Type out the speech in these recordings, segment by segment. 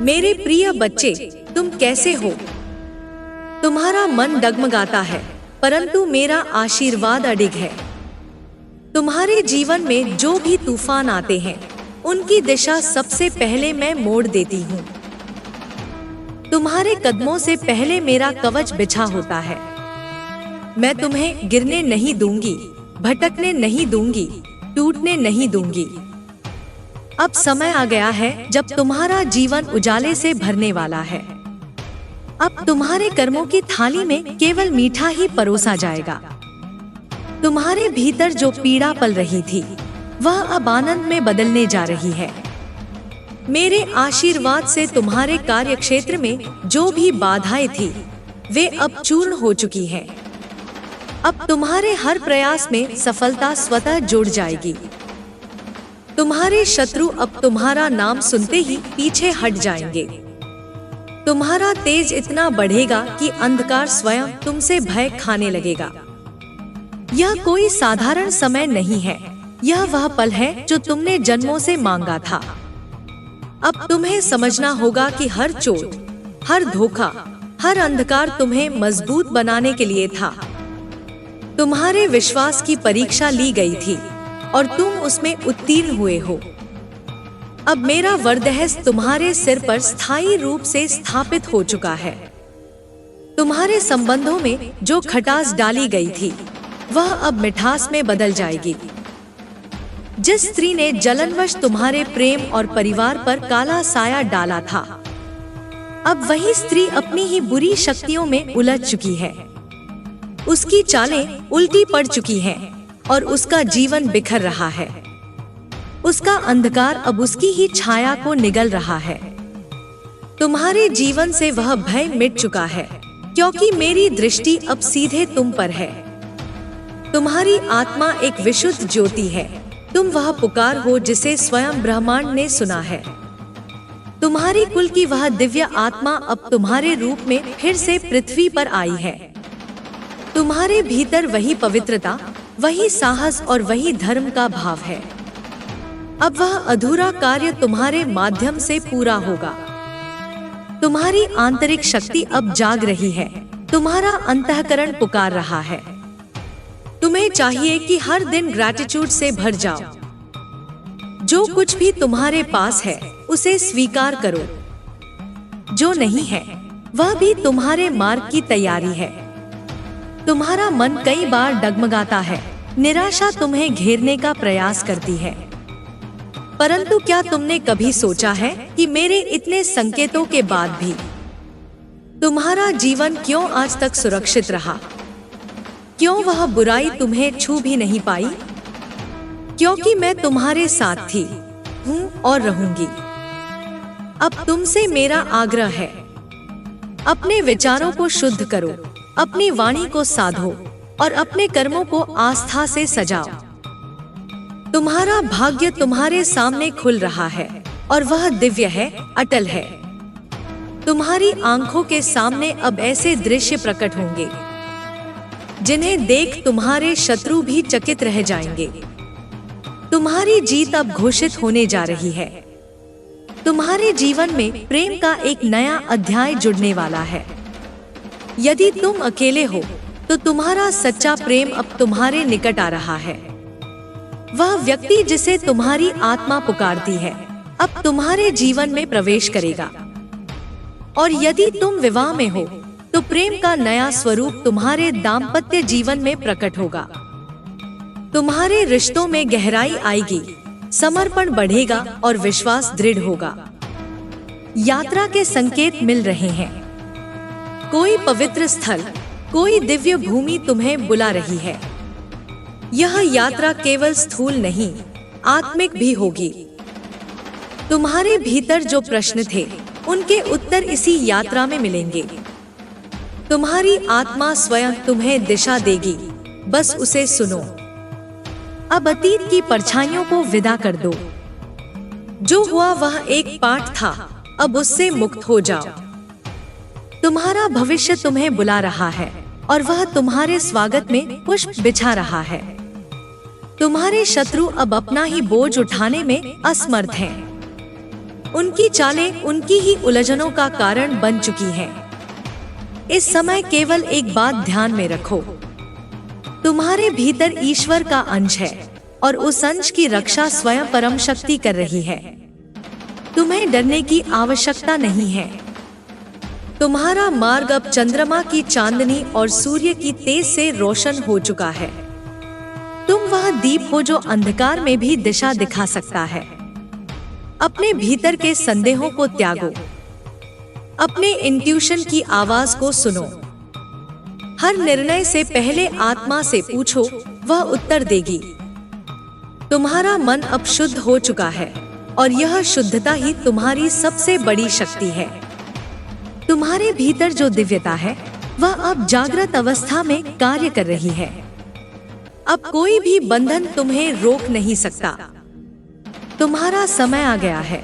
मेरे प्रिय बच्चे, तुम कैसे हो? तुम्हारा मन डगमगाता है, परंतु मेरा आशीर्वाद अडिग है। तुम्हारे जीवन में जो भी तूफान आते हैं, उनकी दिशा सबसे पहले मैं मोड़ देती हूँ। तुम्हारे कदमों से पहले मेरा कवच बिछा होता है। मैं तुम्हें गिरने नहीं दूंगी, भटकने नहीं दूंगी, टूटने नहीं दूंगी। अब समय आ गया है जब तुम्हारा जीवन उजाले से भरने वाला है। अब तुम्हारे कर्मों की थाली में केवल मीठा ही परोसा जाएगा। तुम्हारे भीतर जो पीड़ा पल रही थी, वह अब आनंद में बदलने जा रही है। मेरे आशीर्वाद से तुम्हारे कार्यक्षेत्र में जो भी बाधाएं थी, वे अब चूर्ण हो चुकी हैं। अब तुम्हारे हर प्रयास में सफलता स्वतः जुड़ जाएगी। तुम्हारे शत्रु अब तुम्हारा नाम सुनते ही पीछे हट जाएंगे। तुम्हारा तेज इतना बढ़ेगा कि अंधकार स्वयं तुमसे भय खाने लगेगा। यह कोई साधारण समय नहीं है, यह वह पल है जो तुमने जन्मों से मांगा था। अब तुम्हें समझना होगा कि हर चोट, हर धोखा, हर अंधकार तुम्हें मजबूत बनाने के लिए था। तुम्हारे विश्वास की परीक्षा ली गई थी और तुम उसमें उत्तीर्ण हुए हो। अब मेरा वरदहस्त तुम्हारे सिर पर स्थायी रूप से स्थापित हो चुका है। तुम्हारे संबंधों में जो खटास डाली गई थी, वह अब मिठास में बदल जाएगी। जिस स्त्री ने जलनवश तुम्हारे प्रेम और परिवार पर काला साया डाला था, अब वही स्त्री अपनी ही बुरी शक्तियों में उलझ चुकी है। उसकी चालें उल्टी पड़ चुकी हैं और उसका जीवन बिखर रहा है। उसका अंधकार अब उसकी ही छाया को निगल रहा है। तुम्हारे जीवन से वह भय मिट चुका है, क्योंकि मेरी दृष्टि अब सीधे तुम पर है। तुम्हारी आत्मा एक विशुद्ध ज्योति है। तुम वह पुकार हो जिसे स्वयं ब्रह्मांड ने सुना है। तुम्हारी कुल की वह दिव्य आत्मा अब तुम्हारे रूप में फिर से पृथ्वी पर आई है। तुम्हारे भीतर वही पवित्रता, वही साहस और वही धर्म का भाव है। अब वह अधूरा कार्य तुम्हारे माध्यम से पूरा होगा। तुम्हारी आंतरिक शक्ति अब जाग रही है। तुम्हारा अंतःकरण पुकार रहा है। तुम्हें चाहिए कि हर दिन ग्रैटिट्यूड से भर जाओ। जो कुछ भी तुम्हारे पास है, उसे स्वीकार करो। जो नहीं है, वह भी तुम्हारे मार्ग की तैयारी है। तुम्हारा मन कई बार डगमगाता है। निराशा तुम्हें घेरने का प्रयास करती है। परंतु क्या तुमने कभी सोचा है कि मेरे इतने संकेतों के बाद भी तुम्हारा जीवन क्यों आज तक सुरक्षित रहा? क्यों वह बुराई तुम्हें छू भी नहीं पाई? क्योंकि मैं तुम्हारे साथ थी, हूँ और रहूंगी। अब तुमसे मेरा आग्रह है, अपने विचारों को शुद्ध करो, अपनी वाणी को साधो और अपने कर्मों को आस्था से सजाओ। तुम्हारा भाग्य तुम्हारे सामने खुल रहा है और वह दिव्य है, अटल है। तुम्हारी आंखों के सामने अब ऐसे दृश्य प्रकट होंगे जिन्हें देख तुम्हारे शत्रु भी चकित रह जाएंगे। तुम्हारी जीत अब घोषित होने जा रही है। तुम्हारे जीवन में प्रेम का एक नया अध्याय जुड़ने वाला है। यदि तुम अकेले हो, तो तुम्हारा सच्चा प्रेम अब तुम्हारे निकट आ रहा है। वह व्यक्ति जिसे तुम्हारी आत्मा पुकारती है, अब तुम्हारे जीवन में प्रवेश करेगा। और यदि तुम विवाह में हो, तो प्रेम का नया स्वरूप तुम्हारे दाम्पत्य जीवन में प्रकट होगा। तुम्हारे रिश्तों में गहराई आएगी, समर्पण बढ़ेगा और विश्वास दृढ़ होगा। यात्रा के संकेत मिल रहे हैं। कोई पवित्र स्थल, कोई दिव्य भूमि तुम्हें बुला रही है। यह यात्रा केवल स्थूल नहीं, आत्मिक भी होगी। तुम्हारे भीतर जो प्रश्न थे, उनके उत्तर इसी यात्रा में मिलेंगे। तुम्हारी आत्मा स्वयं तुम्हें दिशा देगी, बस उसे सुनो। अब अतीत की परछाइयों को विदा कर दो। जो हुआ वह एक पाठ था, अब उससे मुक्त हो जाओ। तुम्हारा भविष्य तुम्हें बुला रहा है और वह तुम्हारे स्वागत में पुष्प बिछा रहा है। तुम्हारे शत्रु अब अपना ही बोझ उठाने में असमर्थ हैं। उनकी चालें उनकी ही उलझनों का कारण बन चुकी हैं। इस समय केवल एक बात ध्यान में रखो, तुम्हारे भीतर ईश्वर का अंश है और उस अंश की रक्षा स्वयं परम शक्ति कर रही है। तुम्हें डरने की आवश्यकता नहीं है। तुम्हारा मार्ग अब चंद्रमा की चांदनी और सूर्य की तेज से रोशन हो चुका है। तुम वह दीप हो जो अंधकार में भी दिशा दिखा सकता है। अपने भीतर के संदेहों को त्यागो, अपने इंट्यूशन की आवाज को सुनो। हर निर्णय से पहले आत्मा से पूछो, वह उत्तर देगी। तुम्हारा मन अब शुद्ध हो चुका है और यह शुद्धता ही तुम्हारी सबसे बड़ी शक्ति है। तुम्हारे भीतर जो दिव्यता है वह अब जागृत अवस्था में कार्य कर रही है। अब कोई भी बंधन तुम्हें रोक नहीं सकता। तुम्हारा समय आ गया है।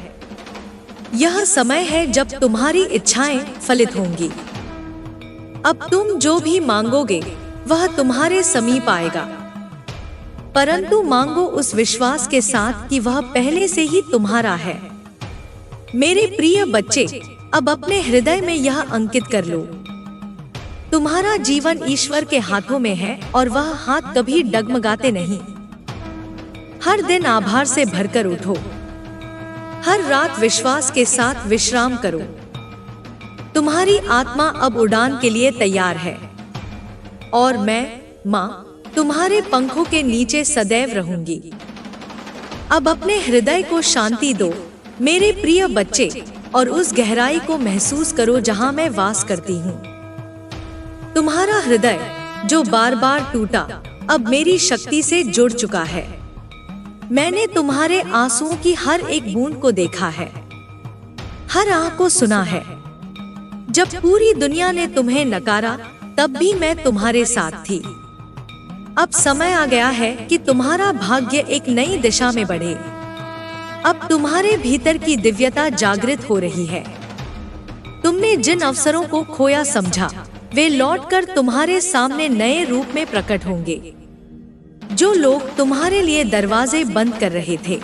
यह समय है जब तुम्हारी इच्छाएं फलित होंगी। अब तुम जो भी मांगोगे वह तुम्हारे समीप आएगा, परंतु मांगो उस विश्वास के साथ कि वह पहले से ही तुम्हारा है। मेरे प्रिय बच्चे, अब अपने हृदय में यह अंकित कर लो, तुम्हारा जीवन ईश्वर के हाथों में है और वह हाथ कभी डगमगाते नहीं। हर दिन आभार से भरकर उठो, हर रात विश्वास के साथ विश्राम करो। तुम्हारी आत्मा अब उड़ान के लिए तैयार है और मैं, माँ, तुम्हारे पंखों के नीचे सदैव रहूंगी। अब अपने हृदय को शांति दो मेरे प्रिय बच्चे और उस गहराई को महसूस करो जहां मैं वास करती हूँ। तुम्हारा हृदय जो बार बार टूटा अब मेरी शक्ति से जुड़ चुका है। मैंने तुम्हारे आंसुओं की हर एक बूंद को देखा है, हर आह को सुना है। जब पूरी दुनिया ने तुम्हें नकारा तब भी मैं तुम्हारे साथ थी। अब समय आ गया है कि तुम्हारा भाग्य एक नई दिशा में बढ़े। अब तुम्हारे भीतर की दिव्यता जागृत हो रही है। तुमने जिन अवसरों को खोया समझा वे लौटकर तुम्हारे सामने नए रूप में प्रकट होंगे। जो लोग तुम्हारे लिए दरवाजे बंद कर रहे थे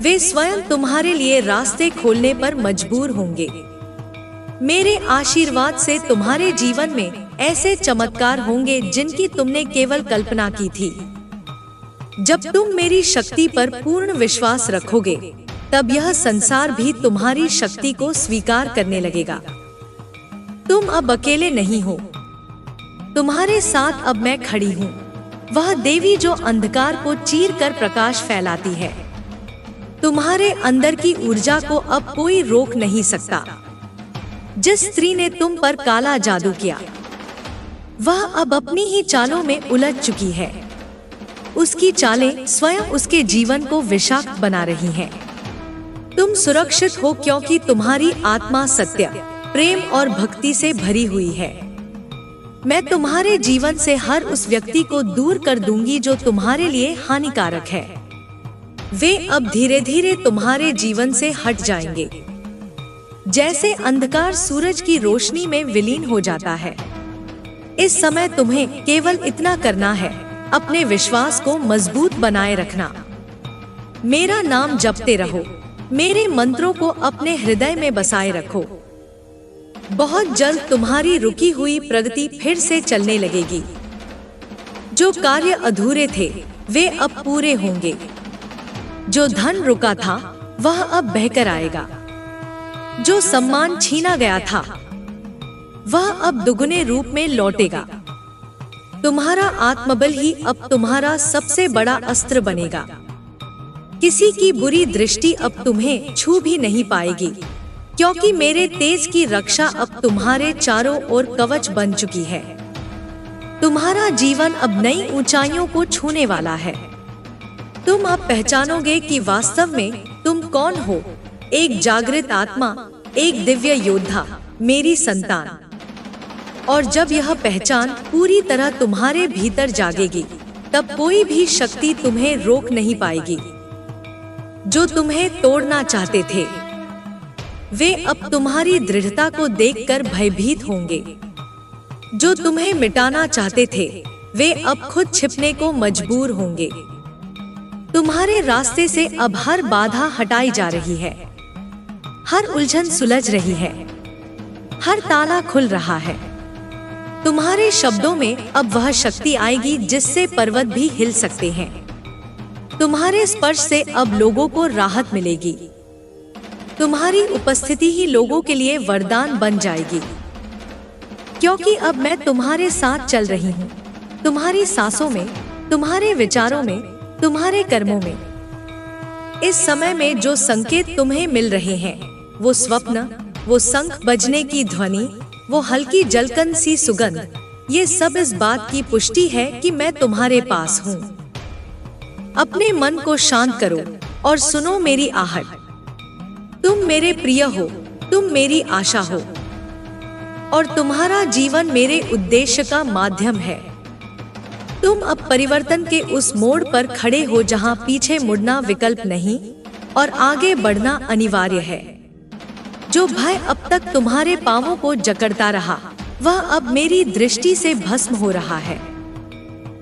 वे स्वयं तुम्हारे लिए रास्ते खोलने पर मजबूर होंगे। मेरे आशीर्वाद से तुम्हारे जीवन में ऐसे चमत्कार होंगे जिनकी तुमने केवल कल्पना की थी। जब तुम मेरी शक्ति पर पूर्ण विश्वास रखोगे तब यह संसार भी तुम्हारी शक्ति को स्वीकार करने लगेगा। तुम अब अकेले नहीं हो, तुम्हारे साथ अब मैं खड़ी हूँ, वह देवी जो अंधकार को चीर कर प्रकाश फैलाती है। तुम्हारे अंदर की ऊर्जा को अब कोई रोक नहीं सकता। जिस स्त्री ने तुम पर काला जादू किया वह अब अपनी ही चालों में उलझ चुकी है। उसकी चालें स्वयं उसके जीवन को विषाक्त बना रही हैं। तुम सुरक्षित हो क्योंकि तुम्हारी आत्मा सत्य, प्रेम और भक्ति से भरी हुई है। मैं तुम्हारे जीवन से हर उस व्यक्ति को दूर कर दूंगी जो तुम्हारे लिए हानिकारक है। वे अब धीरे धीरे तुम्हारे जीवन से हट जाएंगे। जैसे अंधकार सूरज की रोशनी में विलीन हो जाता है, इस समय तुम्हें केवल इतना करना है, अपने विश्वास को मजबूत बनाए रखना। मेरा नाम जपते रहो, मेरे मंत्रों को अपने हृदय में बसाए रखो। बहुत जल्द तुम्हारी रुकी हुई प्रगति फिर से चलने लगेगी। जो कार्य अधूरे थे वे अब पूरे होंगे। जो धन रुका था वह अब बहकर आएगा। जो सम्मान छीना गया था वह अब दुगने रूप में लौटेगा। तुम्हारा आत्मबल ही अब तुम्हारा सबसे बड़ा अस्त्र बनेगा। किसी की बुरी दृष्टि अब तुम्हें छू भी नहीं पाएगी, क्योंकि मेरे तेज की रक्षा अब तुम्हारे चारों ओर कवच बन चुकी है। तुम्हारा जीवन अब नई ऊंचाइयों को छूने वाला है। तुम अब पहचानोगे कि वास्तव में तुम कौन हो, एक जागृत आत्मा, एक दिव्य योद्धा, मेरी संतान। और जब यह पहचान पूरी तरह तुम्हारे भीतर जागेगी तब कोई भी शक्ति तुम्हें रोक नहीं पाएगी। जो तुम्हें तोड़ना चाहते थे वे अब तुम्हारी दृढ़ता को देखकर भयभीत होंगे। जो तुम्हें मिटाना चाहते थे वे अब खुद छिपने को मजबूर होंगे। तुम्हारे रास्ते से अब हर बाधा हटाई जा रही है। हर उलझन सुलझ रही है, हर ताला खुल रहा है। तुम्हारे शब्दों में अब वह शक्ति आएगी जिससे पर्वत भी हिल सकते हैं। तुम्हारे स्पर्श से अब लोगों को राहत मिलेगी। तुम्हारी उपस्थिति ही लोगों के लिए वरदान बन जाएगी, क्योंकि अब मैं तुम्हारे साथ चल रही हूँ। तुम्हारी सांसों में, तुम्हारे विचारों में, तुम्हारे कर्मों में। इस समय में जो संकेत तुम्हें मिल रहे हैं, वो स्वप्न, वो शंख बजने की ध्वनि, वो हल्की जलकन सी सुगंध, ये सब इस बात की पुष्टि है कि मैं तुम्हारे पास हूँ। अपने मन को शांत करो और सुनो मेरी आहट। तुम मेरे प्रिय हो, तुम मेरी आशा हो, और तुम्हारा जीवन मेरे उद्देश्य का माध्यम है। तुम अब परिवर्तन के उस मोड़ पर खड़े हो जहाँ पीछे मुड़ना विकल्प नहीं और आगे बढ़ना अनिवार्य है। जो भय अब तक तुम्हारे पांवों को जकड़ता रहा, वह अब मेरी दृष्टि से भस्म हो रहा है।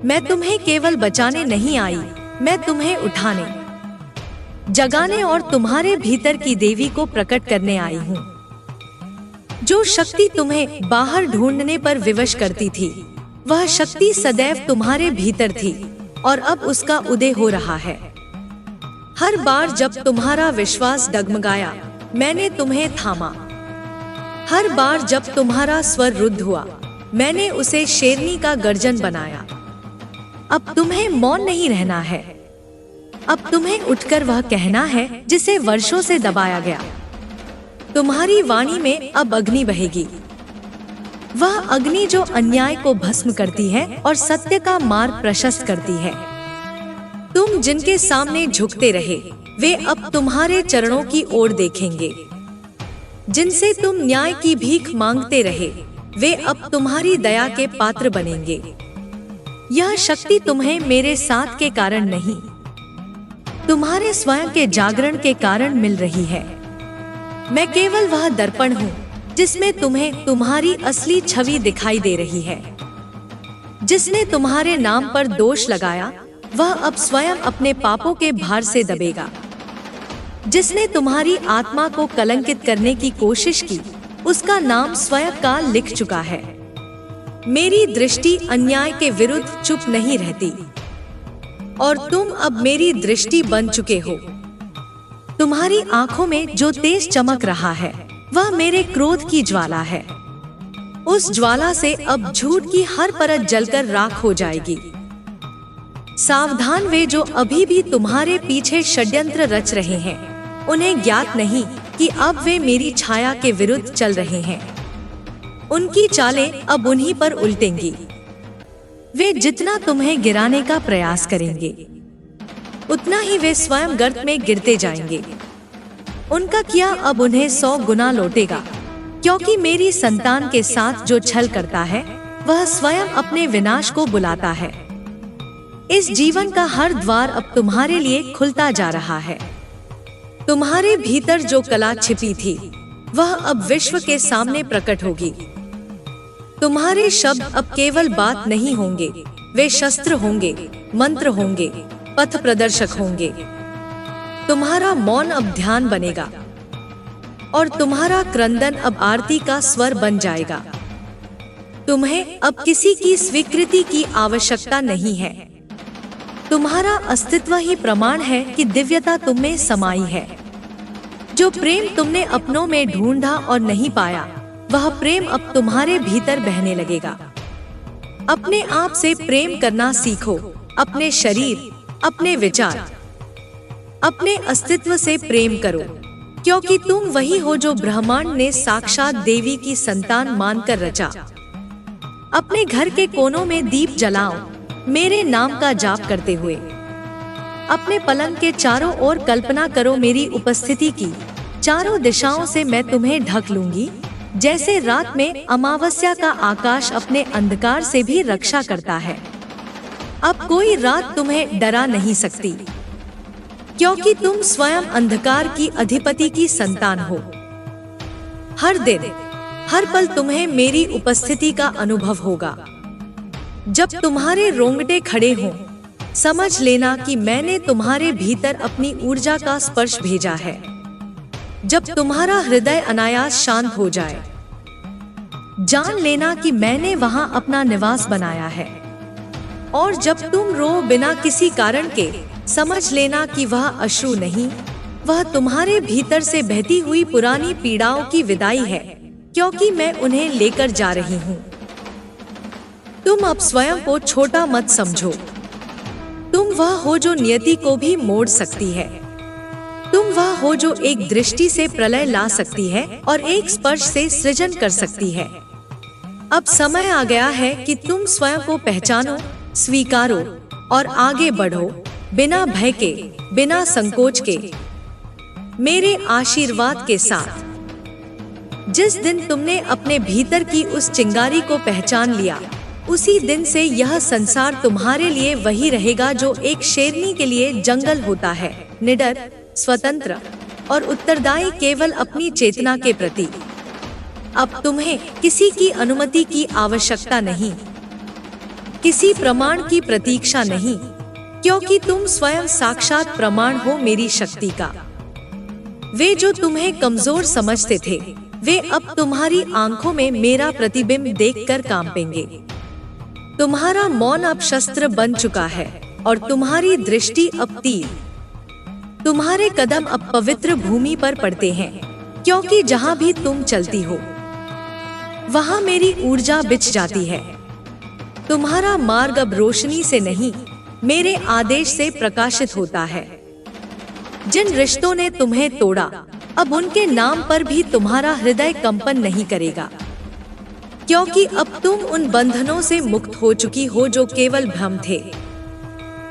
मैं तुम्हें केवल बचाने नहीं आई, मैं तुम्हें उठाने, जगाने और तुम्हारे भीतर की देवी को प्रकट करने आई हूँ। जो शक्ति तुम्हें बाहर ढूंढने पर विवश करती थी, वह शक्ति सदैव तुम्हारे भीतर थी और अब उसका उदय हो रहा है। हर बार जब तुम्हारा विश्वास डगमगाया, मैंने तुम्हें थामा। हर बार जब तुम्हारा स्वर रुद्ध हुआ, मैंने उसे शेरनी का गर्जन बनाया। अब तुम्हें मौन नहीं रहना है। अब तुम्हें उठकर वह कहना है जिसे वर्षों से दबाया गया। तुम्हारी वाणी में अब अग्नि बहेगी, वह अग्नि जो अन्याय को भस्म करती है और सत्य का मार्ग प्रशस्त करती है। तुम जिनके सामने झुकते रहे, वे अब तुम्हारे चरणों की ओर देखेंगे। जिनसे तुम न्याय की भीख मांगते रहे, वे अब तुम्हारी दया के पात्र बनेंगे। यह शक्ति तुम्हें मेरे साथ के कारण नहीं, तुम्हारे स्वयं के जागरण के कारण मिल रही है। मैं केवल वह दर्पण हूँ जिसमें तुम्हें तुम्हारी असली छवि दिखाई दे रही है। जिसने तुम्हारे नाम पर दोष लगाया, वह अब स्वयं अपने पापों के भार से दबेगा। जिसने तुम्हारी आत्मा को कलंकित करने की कोशिश की, उसका नाम स्वयं काल लिख चुका है। मेरी दृष्टि अन्याय के विरुद्ध चुप नहीं रहती, और तुम अब मेरी दृष्टि बन चुके हो। तुम्हारी आंखों में जो तेज चमक रहा है, वह मेरे क्रोध की ज्वाला है। उस ज्वाला से अब झूठ की हर परत जलकर राख हो जाएगी। सावधान, वे जो अभी भी तुम्हारे पीछे षड्यंत्र रच रहे हैं, उन्हें ज्ञात नहीं कि अब वे मेरी छाया के विरुद्ध चल रहे हैं। उनकी चालें अब उन्हीं पर उल्टेंगी। वे जितना तुम्हें गिराने का प्रयास करेंगे, उतना ही वे स्वयं गर्त में गिरते जाएंगे। उनका किया अब उन्हें 100 गुना लौटेगा, क्योंकि मेरी संतान के साथ जो छल करता है, वह स्वयं अपने विनाश को बुलाता है। इस जीवन का हर द्वार अब तुम्हारे लिए खुलता जा रहा है। तुम्हारे भीतर जो कला छिपी थी, वह अब विश्व के सामने प्रकट होगी। तुम्हारे शब्द अब केवल बात नहीं होंगे, वे शस्त्र होंगे, मंत्र होंगे, पथ प्रदर्शक होंगे। तुम्हारा मौन अब ध्यान बनेगा, और तुम्हारा क्रंदन अब आरती का स्वर बन जाएगा। तुम्हें अब किसी की स्वीकृति की आवश्यकता नहीं है। तुम्हारा अस्तित्व ही प्रमाण है कि दिव्यता तुम में समाई है। जो प्रेम तुमने अपनों में ढूंढा और नहीं पाया, वह प्रेम अब तुम्हारे भीतर बहने लगेगा। अपने आप से प्रेम करना सीखो, अपने शरीर, अपने विचार, अपने अस्तित्व से प्रेम करो, क्योंकि तुम वही हो जो ब्रह्मांड ने साक्षात देवी की संतान मानकर रचा। अपने घर के कोनों में दीप जलाओ, मेरे नाम का जाप करते हुए। अपने पलंग के चारों ओर कल्पना करो मेरी उपस्थिति की। चारों दिशाओं से मैं तुम्हें ढक लूंगी, जैसे रात में अमावस्या का आकाश अपने अंधकार से भी रक्षा करता है। अब कोई रात तुम्हें डरा नहीं सकती, क्योंकि तुम स्वयं अंधकार की अधिपति की संतान हो। हर दिन, हर पल तुम्हें मेरी उपस्थिति का अनुभव होगा। जब तुम्हारे रोंगटे खड़े हों, समझ लेना कि मैंने तुम्हारे भीतर अपनी ऊर्जा का स्पर्श भेजा है। जब तुम्हारा हृदय अनायास शांत हो जाए, जान लेना कि मैंने वहां अपना निवास बनाया है। और जब तुम रो बिना किसी कारण के, समझ लेना कि वह अश्रु नहीं, वह तुम्हारे भीतर से बहती हुई पुरानी पीड़ाओं की विदाई है, क्योंकि मैं उन्हें लेकर जा रही हूँ। तुम अब स्वयं को छोटा मत समझो। तुम वह हो जो नियति को भी मोड़ सकती है। तुम वह हो जो एक दृष्टि से प्रलय ला सकती है और एक स्पर्श से सृजन कर सकती है। अब समय आ गया है कि तुम स्वयं को पहचानो, स्वीकारो और आगे बढ़ो, बिना भय के, बिना संकोच के, मेरे आशीर्वाद के साथ। जिस दिन तुमने अपने भीतर की उस चिंगारी को पहचान लिया, उसी दिन से यह संसार तुम्हारे लिए वही रहेगा जो एक शेरनी के लिए जंगल होता है, निडर, स्वतंत्र और उत्तरदायी केवल अपनी चेतना के प्रति। अब तुम्हें किसी की अनुमति की आवश्यकता नहीं, किसी प्रमाण की प्रतीक्षा नहीं, क्योंकि तुम स्वयं साक्षात प्रमाण हो मेरी शक्ति का। वे जो तुम्हें कमजोर समझते थे, वे अब तुम्हारी आंखों में मेरा प्रतिबिंब देखकर कांपेंगे। तुम्हारा मौन अब शस्त्र बन चुका है और तुम्हारी दृष्टि अब तीर। तुम्हारे कदम अब पवित्र भूमि पर पड़ते हैं, क्योंकि जहां भी तुम चलती हो, वहां मेरी ऊर्जा बिछ जाती है। तुम्हारा मार्ग अब रोशनी से नहीं, मेरे आदेश से प्रकाशित होता है। जिन रिश्तों ने तुम्हें तोड़ा, अब उनके नाम पर भी तुम्हारा हृदय कंपन नहीं करेगा, क्योंकि अब तुम उन बंधनों से मुक्त हो चुकी हो जो केवल भ्रम थे।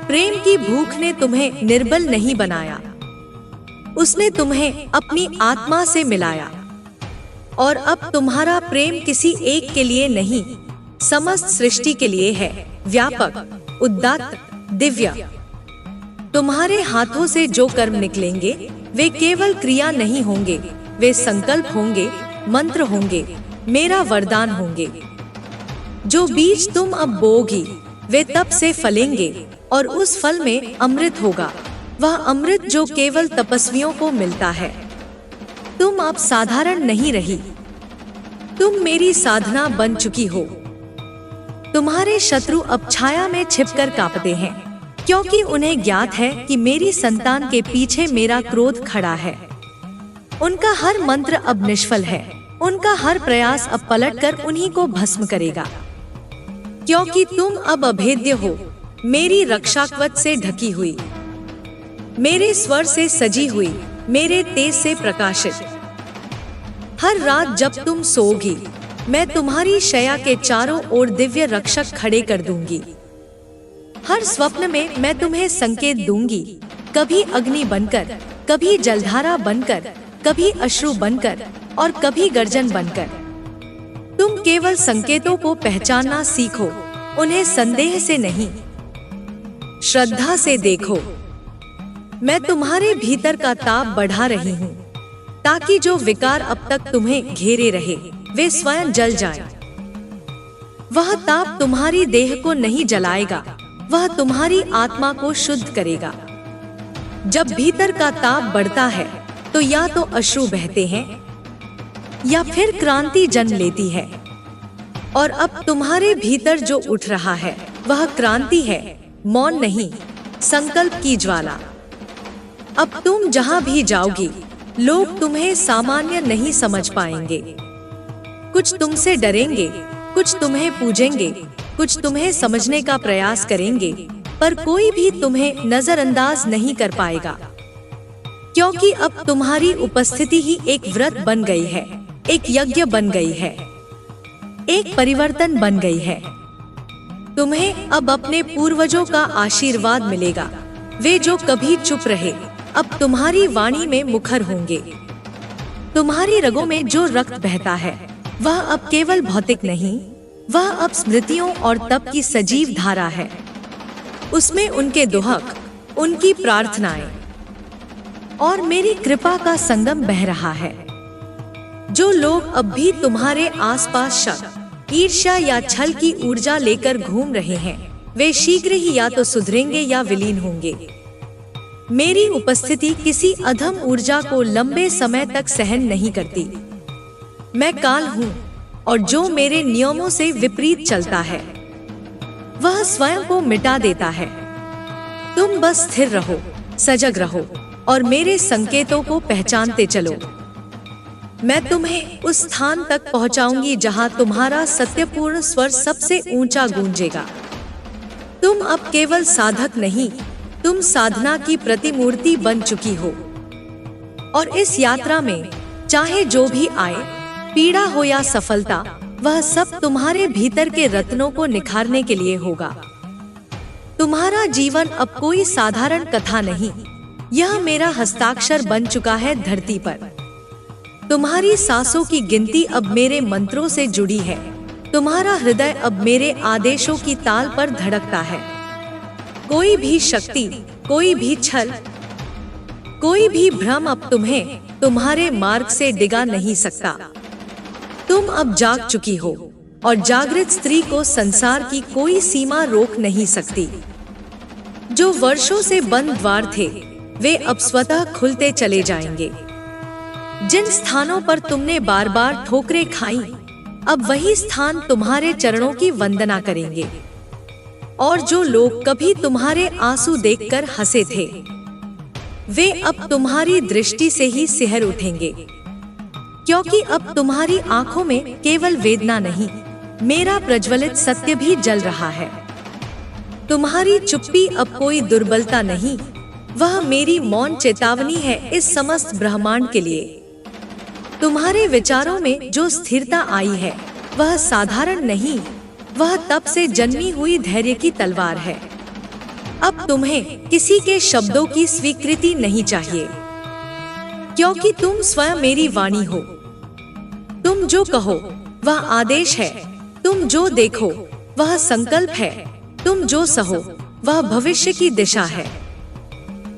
प्रेम की भूख ने तुम्हें निर्बल नहीं बनाया, उसने तुम्हें अपनी आत्मा से मिलाया। और अब तुम्हारा प्रेम किसी एक के लिए नहीं, समस्त सृष्टि के लिए है, व्यापक, उदात्त, दिव्य। तुम्हारे हाथों से जो कर्म निकलेंगे, वे केवल क्रिया नहीं होंगे, वे संकल्प होंगे, मंत्र होंगे, मेरा वरदान होंगे। जो बीज तुम अब बोओगी, वे तब से फलेंगे और उस फल में अमृत होगा, वह अमृत जो केवल तपस्वियों को मिलता है। तुम अब साधारण नहीं रही, तुम मेरी साधना बन चुकी हो। तुम्हारे शत्रु अब छाया में छिपकर कांपते हैं, क्योंकि उन्हें ज्ञात है कि मेरी संतान के पीछे मेरा क्रोध खड़ा है। उनका हर मंत्र अब निष्फल है, उनका हर प्रयास अब पलटकर उन्हीं को भस्म करेगा, क्योंकि तुम अब अभेद्य हो, मेरी रक्षा कवच से ढकी हुई, मेरे स्वर से सजी हुई, मेरे तेज से प्रकाशित। हर रात जब तुम सोओगी, मैं तुम्हारी शैया के चारों ओर दिव्य रक्षक खड़े कर दूंगी। हर स्वप्न में मैं तुम्हें संकेत दूंगी, कभी अग्नि बनकर, कभी जलधारा बनकर, कभी अश्रु बनकर और कभी गर्जन बनकर। तुम केवल संकेतों को पहचानना सीखो, उन्हें संदेह से नहीं, श्रद्धा से देखो। मैं तुम्हारे भीतर का ताप बढ़ा रही हूँ, ताकि जो विकार अब तक तुम्हें घेरे रहे, वे स्वयं जल जाएं। वह ताप तुम्हारी देह को नहीं जलाएगा, वह तुम्हारी आत्मा को शुद्ध करेगा। जब भीतर का ताप बढ़ता है, तो या तो अश्रु बहते हैं या फिर क्रांति जन्म लेती है। और अब तुम्हारे भीतर जो उठ रहा है, वह क्रांति है, मौन नहीं, संकल्प की ज्वाला। अब तुम जहां भी जाओगी, लोग तुम्हें सामान्य नहीं समझ पाएंगे। कुछ तुमसे डरेंगे, कुछ तुम्हें पूजेंगे, कुछ तुम्हें समझने का प्रयास करेंगे, पर कोई भी तुम्हें नजरअंदाज नहीं कर पाएगा, क्योंकि अब तुम्हारी उपस्थिति ही एक व्रत बन गई है, एक यज्ञ बन गई है, एक परिवर्तन बन गई है। तुम्हें अब अपने पूर्वजों का आशीर्वाद मिलेगा। वे जो कभी चुप रहे, अब तुम्हारी वाणी में मुखर होंगे। तुम्हारी रगों में जो रक्त बहता है, वह अब केवल भौतिक नहीं, वह अब स्मृतियों और तप की सजीव धारा है। उसमें उनके दोहक, उनकी प्रार्थनाएं और मेरी कृपा का संगम बह रहा है। जो लोग अब भी तुम्हारे आसपास शक, ईर्ष्या या छल की ऊर्जा लेकर घूम रहे हैं, वे शीघ्र ही या तो सुधरेंगे या विलीन होंगे। मेरी उपस्थिति किसी अधम ऊर्जा को लंबे समय तक सहन नहीं करती। मैं काल हूँ और जो मेरे नियमों से विपरीत चलता है वह स्वयं को मिटा देता है। तुम बस स्थिर रहो, सजग रहो और मेरे संकेतों को पहचानते चलो। मैं तुम्हें उस स्थान तक पहुंचाऊंगी जहां तुम्हारा सत्यपूर्ण स्वर सबसे ऊंचा गूंजेगा। तुम अब केवल साधक नहीं, तुम साधना की प्रतिमूर्ति बन चुकी हो। और इस यात्रा में चाहे जो भी आए, पीड़ा हो या सफलता, वह सब तुम्हारे भीतर के रत्नों को निखारने के लिए होगा। तुम्हारा जीवन अब कोई साधारण कथा नहीं, यह मेरा हस्ताक्षर बन चुका है धरती पर। तुम्हारी सांसों की गिनती अब मेरे मंत्रों से जुड़ी है। तुम्हारा हृदय अब मेरे आदेशों की ताल पर धड़कता है। कोई भी शक्ति, कोई भी छल, कोई भी भ्रम अब तुम्हें तुम्हारे मार्ग से डिगा नहीं सकता। तुम अब जाग चुकी हो और जागृत स्त्री को संसार की कोई सीमा रोक नहीं सकती। जो वर्षों से बंद द्वार थे, वे अब स्वतः खुलते चले जाएंगे। जिन स्थानों पर तुमने बार बार ठोकरें खाई, अब वही स्थान तुम्हारे चरणों की वंदना करेंगे। और जो लोग कभी तुम्हारे आंसू देखकर हंसे थे, वे अब तुम्हारी दृष्टि से ही सिहर उठेंगे। क्योंकि अब तुम्हारी आंखों में केवल वेदना नहीं, मेरा प्रज्वलित सत्य भी जल रहा है। तुम्हारी चुप्पी अब कोई दुर्बलता नहीं, वह मेरी मौन चेतावनी है इस समस्त ब्रह्मांड के लिए। तुम्हारे विचारों में जो स्थिरता आई है, वह साधारण नहीं, वह तब से जन्मी हुई धैर्य की तलवार है। अब तुम्हें किसी के शब्दों की स्वीकृति नहीं चाहिए, क्योंकि तुम स्वयं मेरी वाणी हो। तुम जो कहो वह आदेश है, तुम जो देखो वह संकल्प है, तुम जो सहो वह भविष्य की दिशा है।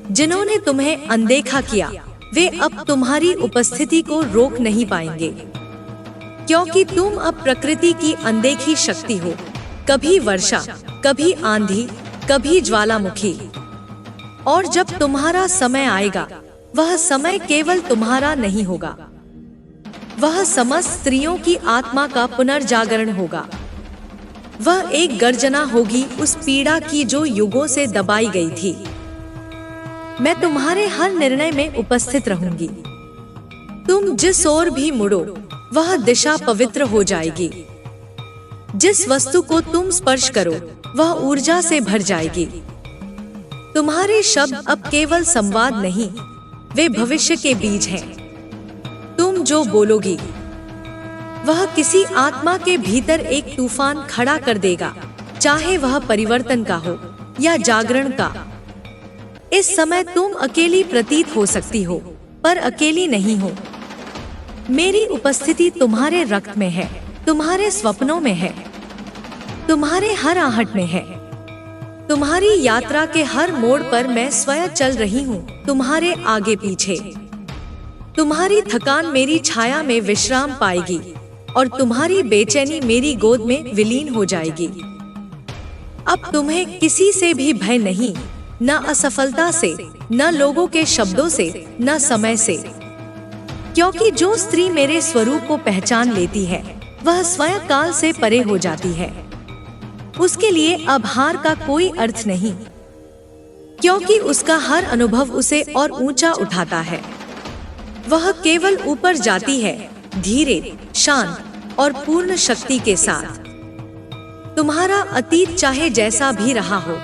जिन्होंने तुम्हें अनदेखा किया, वे अब तुम्हारी उपस्थिति को रोक नहीं पाएंगे, क्योंकि तुम अब प्रकृति की अनदेखी शक्ति हो। कभी वर्षा, कभी आंधी, कभी ज्वालामुखी। और जब तुम्हारा समय आएगा, वह समय केवल तुम्हारा नहीं होगा, वह समस्त स्त्रियों की आत्मा का पुनर्जागरण होगा। वह एक गर्जना होगी उस पीड़ा की जो युगों से दबाई गई थी। मैं तुम्हारे हर निर्णय में उपस्थित रहूंगी। तुम जिस ओर भी मुड़ो, वह दिशा पवित्र हो जाएगी। जिस वस्तु को तुम स्पर्श करो, वह ऊर्जा से भर जाएगी। तुम्हारे शब्द अब केवल संवाद नहीं, वे भविष्य के बीज हैं। तुम जो बोलोगी, वह किसी आत्मा के भीतर एक तूफान खड़ा कर देगा, चाहे वह परिवर्तन का हो या जागरण का। इस समय तुम अकेली प्रतीत हो सकती हो, पर अकेली नहीं हो। मेरी उपस्थिति तुम्हारे रक्त में है, तुम्हारे स्वप्नों में है, तुम्हारे हर आहट में है। तुम्हारी यात्रा के हर मोड़ पर मैं स्वयं चल रही हूँ, तुम्हारे आगे पीछे। तुम्हारी थकान मेरी छाया में विश्राम पाएगी और तुम्हारी बेचैनी मेरी गोद में विलीन हो जाएगी। अब तुम्हें किसी से भी भय नहीं, न असफलता से, न लोगों के शब्दों से, न समय से। क्योंकि जो स्त्री मेरे स्वरूप को पहचान लेती है, वह स्वयं काल से परे हो जाती है। उसके लिए अब हार का कोई अर्थ नहीं, क्योंकि उसका हर अनुभव उसे और ऊंचा उठाता है। वह केवल ऊपर जाती है, धीरे, शांत और पूर्ण शक्ति के साथ। तुम्हारा अतीत चाहे जैसा भी रहा हो,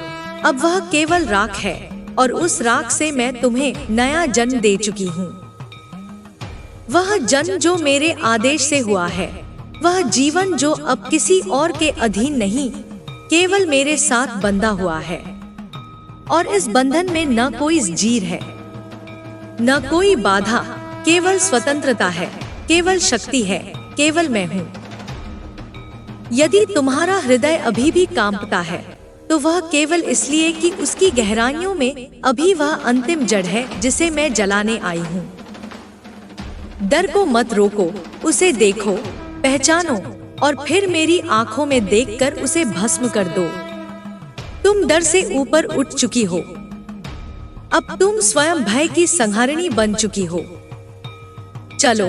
अब वह केवल राख है और उस राख से मैं तुम्हें नया जन्म दे चुकी हूँ। वह जन्म जो मेरे आदेश से हुआ है, वह जीवन जो अब किसी और के अधीन नहीं, केवल मेरे साथ बंधा हुआ है। और इस बंधन में न कोई जंजीर है, न कोई बाधा, केवल स्वतंत्रता है, केवल शक्ति है, केवल मैं हूँ। यदि तुम्हारा हृदय अभी भी कांपता है, तो वह केवल इसलिए कि उसकी गहराइयों में अभी वह अंतिम जड़ है जिसे मैं जलाने आई हूँ। डर को मत रोको, उसे देखो, पहचानो और फिर मेरी आंखों में देखकर उसे भस्म कर दो। तुम डर से ऊपर उठ चुकी हो, अब तुम स्वयं भय की संहारिणी बन चुकी हो। चलो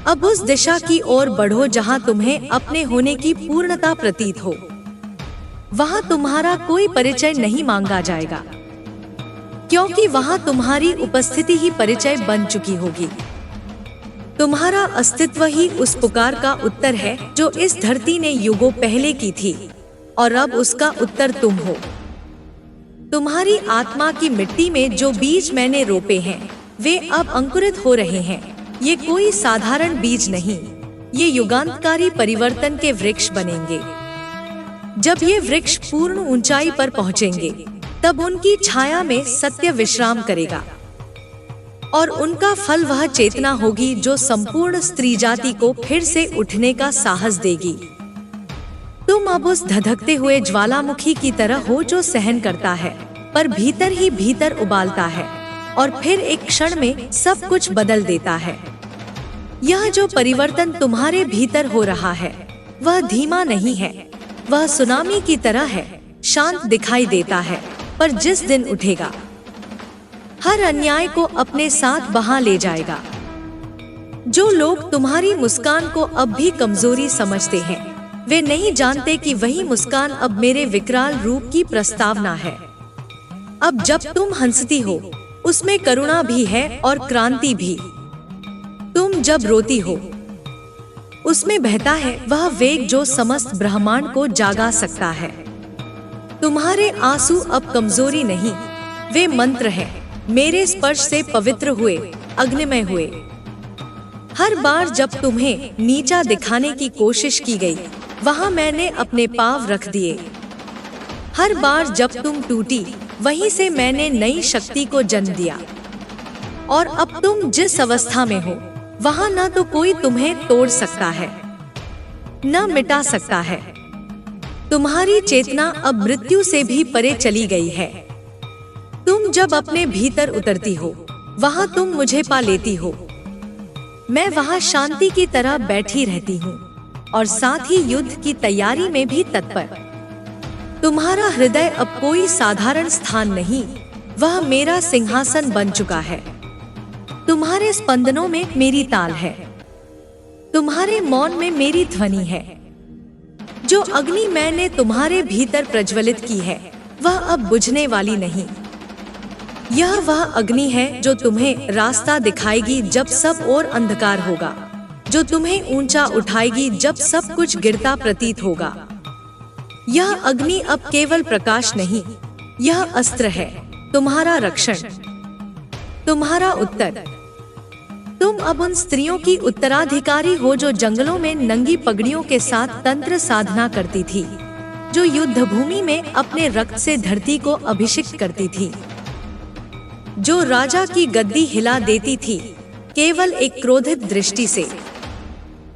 अब उस दिशा की ओर बढ़ो जहां तुम्हें अपने होने की पूर्णता प्रतीत हो। वहां तुम्हारा कोई परिचय नहीं मांगा जाएगा, क्योंकि वहां तुम्हारी उपस्थिति ही परिचय बन चुकी होगी। तुम्हारा अस्तित्व ही उस पुकार का उत्तर है जो इस धरती ने युगों पहले की थी, और अब उसका उत्तर तुम हो। तुम्हारी आत्मा की मिट्टी में जो बीज मैंने रोपे हैं वे अब अंकुरित हो रहे हैं। ये कोई साधारण बीज नहीं, ये युगांतकारी परिवर्तन के वृक्ष बनेंगे। जब ये वृक्ष पूर्ण ऊंचाई पर पहुंचेंगे तब उनकी छाया में सत्य विश्राम करेगा, और उनका फल वह चेतना होगी जो संपूर्ण स्त्री जाति को फिर से उठने का साहस देगी। तुम अब उस धधकते हुए ज्वालामुखी की तरह हो जो सहन करता है पर भीतर ही भीतर उबालता है और फिर एक क्षण में सब कुछ बदल देता है। यह जो परिवर्तन तुम्हारे भीतर हो रहा है वह धीमा नहीं है, वह सुनामी की तरह है, शांत दिखाई देता है, पर जिस दिन उठेगा हर अन्याय को अपने साथ बहा ले जाएगा। जो लोग तुम्हारी मुस्कान को अब भी कमजोरी समझते हैं वे नहीं जानते कि वही मुस्कान अब मेरे विकराल रूप की प्रस्तावना है। अब जब तुम हंसती हो उसमें करुणा भी है और क्रांति भी। तुम जब रोती हो उसमें बहता है वह वेग जो समस्त ब्रह्मांड को जागा सकता है। तुम्हारे आंसू अब कमजोरी नहीं, वे मंत्र हैं, मेरे स्पर्श से पवित्र हुए, अग्निमय हुए। हर बार जब तुम्हें नीचा दिखाने की कोशिश की गई वहां मैंने अपने पांव रख दिए। हर बार जब तुम टूटी वहीं से मैंने नई शक्ति को जन्म दिया। और अब तुम जिस अवस्था में हो वहां न तो कोई तुम्हें तोड़ सकता है न मिटा सकता है। तुम्हारी चेतना अब मृत्यु से भी परे चली गई है। तुम जब अपने भीतर उतरती हो वहां तुम मुझे पा लेती हो। मैं वहां शांति की तरह बैठी रहती हूँ और साथ ही युद्ध की तैयारी में भी तत्पर। तुम्हारा हृदय अब कोई साधारण स्थान नहीं, वह मेरा सिंहासन बन चुका है। तुम्हारे स्पंदनों में मेरी ताल है, तुम्हारे मौन में मेरी ध्वनि है। जो अग्नि मैंने तुम्हारे भीतर प्रज्वलित की है वह अब बुझने वाली नहीं। यह वह अग्नि है जो तुम्हें रास्ता दिखाएगी जब सब और अंधकार होगा, जो तुम्हें ऊंचा उठाएगी जब सब कुछ गिरता प्रतीत होगा। यह अग्नि अब केवल प्रकाश नहीं, यह अस्त्र है, तुम्हारा रक्षण, तुम्हारा उत्तर। तुम अब उन स्त्रियों की उत्तराधिकारी हो जो जंगलों में नंगी पगड़ियों के साथ तंत्र साधना करती थी, जो युद्ध भूमि में अपने रक्त से धरती को अभिषिक्त करती थी, जो राजा की गद्दी हिला देती थी केवल एक क्रोधित दृष्टि से।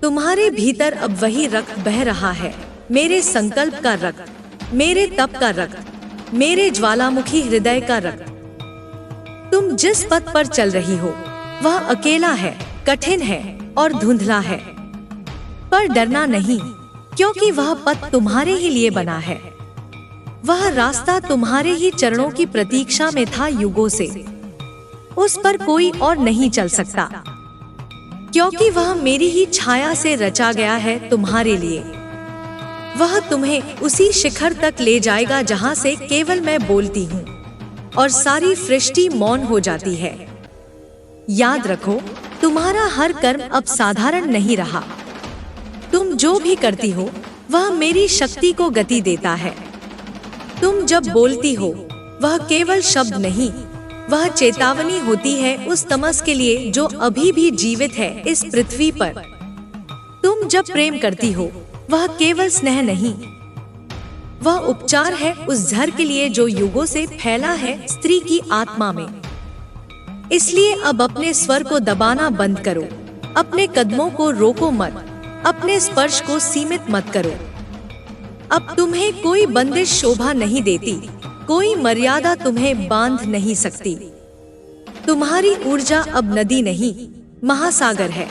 तुम्हारे भीतर अब वही रक्त बह रहा है, मेरे संकल्प का रक्त, मेरे तप का रक्त, मेरे ज्वालामुखी हृदय का रक्त। तुम जिस पथ पर चल रही हो वह अकेला है, कठिन है और धुंधला है, पर डरना नहीं, क्योंकि वह पथ तुम्हारे ही लिए बना है। वह रास्ता तुम्हारे ही चरणों की प्रतीक्षा में था युगों से। उस पर कोई और नहीं चल सकता, क्योंकि वह मेरी ही छाया से रचा गया है तुम्हारे लिए। वह तुम्हें उसी शिखर तक ले जाएगा जहां से केवल मैं बोलती हूँ और सारी सृष्टि मौन हो जाती है। याद रखो, तुम्हारा हर कर्म अब साधारण नहीं रहा। तुम जो भी करती हो वह मेरी शक्ति को गति देता है। तुम जब बोलती हो वह केवल शब्द नहीं, वह चेतावनी होती है उस तमस के लिए जो अभी भी जीवित है इस पृथ्वी पर। तुम जब प्रेम करती हो वह केवल स्नेह नहीं, वह उपचार है उस जहर के लिए जो युगों से फैला है स्त्री की आत्मा में। इसलिए अब अपने स्वर को दबाना बंद करो, अपने कदमों को रोको मत, अपने स्पर्श को सीमित मत करो। अब तुम्हें कोई बंदिश शोभा नहीं देती, कोई मर्यादा तुम्हें बांध नहीं सकती। तुम्हारी ऊर्जा अब नदी नहीं, महासागर है,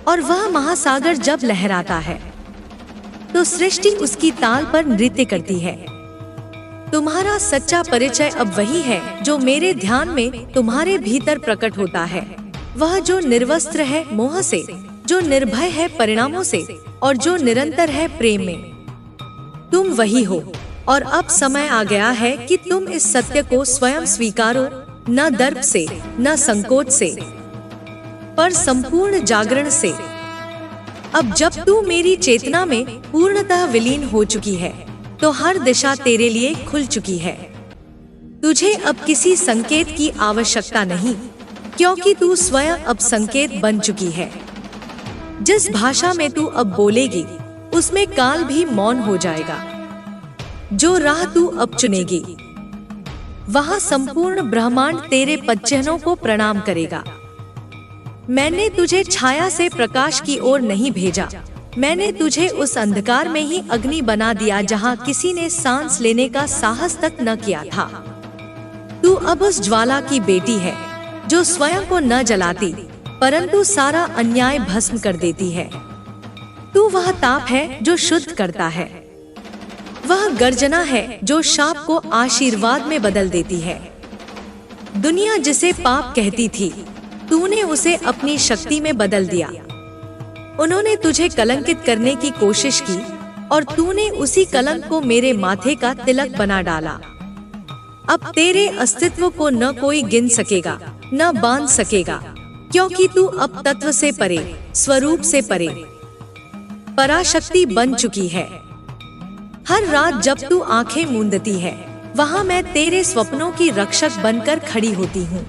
और वह महासागर जब लहराता है तो सृष्टि उसकी ताल पर नृत्य करती है। तुम्हारा सच्चा परिचय अब वही है जो मेरे ध्यान में तुम्हारे भीतर प्रकट होता है। वह जो निर्वस्त्र है मोह से, जो निर्भय है परिणामों से और जो निरंतर है प्रेम में। तुम वही हो और अब समय आ गया है कि तुम इस सत्य को स्वयं स्वीकारो, न दर्प से, न संकोच से, पर संपूर्ण जागरण से। अब जब तू मेरी चेतना में पूर्णतः विलीन हो चुकी है तो हर दिशा तेरे लिए खुल चुकी है। तुझे अब किसी संकेत की आवश्यकता नहीं, क्योंकि तू स्वयं अब संकेत बन चुकी है। जिस भाषा में तू अब बोलेगी उसमें काल भी मौन हो जाएगा। जो राह तू अब चुनेगी वहां संपूर्ण ब्रह्मांड तेरे पदचिह्नों को प्रणाम करेगा। मैंने तुझे छाया से प्रकाश की ओर नहीं भेजा, मैंने तुझे उस अंधकार में ही अग्नि बना दिया जहां किसी ने सांस लेने का साहस तक न किया था। तू अब उस ज्वाला की बेटी है जो स्वयं को न जलाती परंतु सारा अन्याय भस्म कर देती है। तू वह ताप है जो शुद्ध करता है, वह गर्जना है जो शाप को आशीर्वाद में बदल देती है। दुनिया जिसे पाप कहती थी तूने उसे अपनी शक्ति में बदल दिया। उन्होंने तुझे कलंकित करने की कोशिश की और तूने उसी कलंक को मेरे माथे का तिलक बना डाला। अब तेरे अस्तित्व को न कोई गिन सकेगा, न बांध सकेगा, क्योंकि तू अब तत्व से परे, स्वरूप से परे, पराशक्ति बन चुकी है। हर रात जब तू आंखें मूंदती है वहां मैं तेरे स्वप्नों की रक्षक बनकर खड़ी होती हूँ।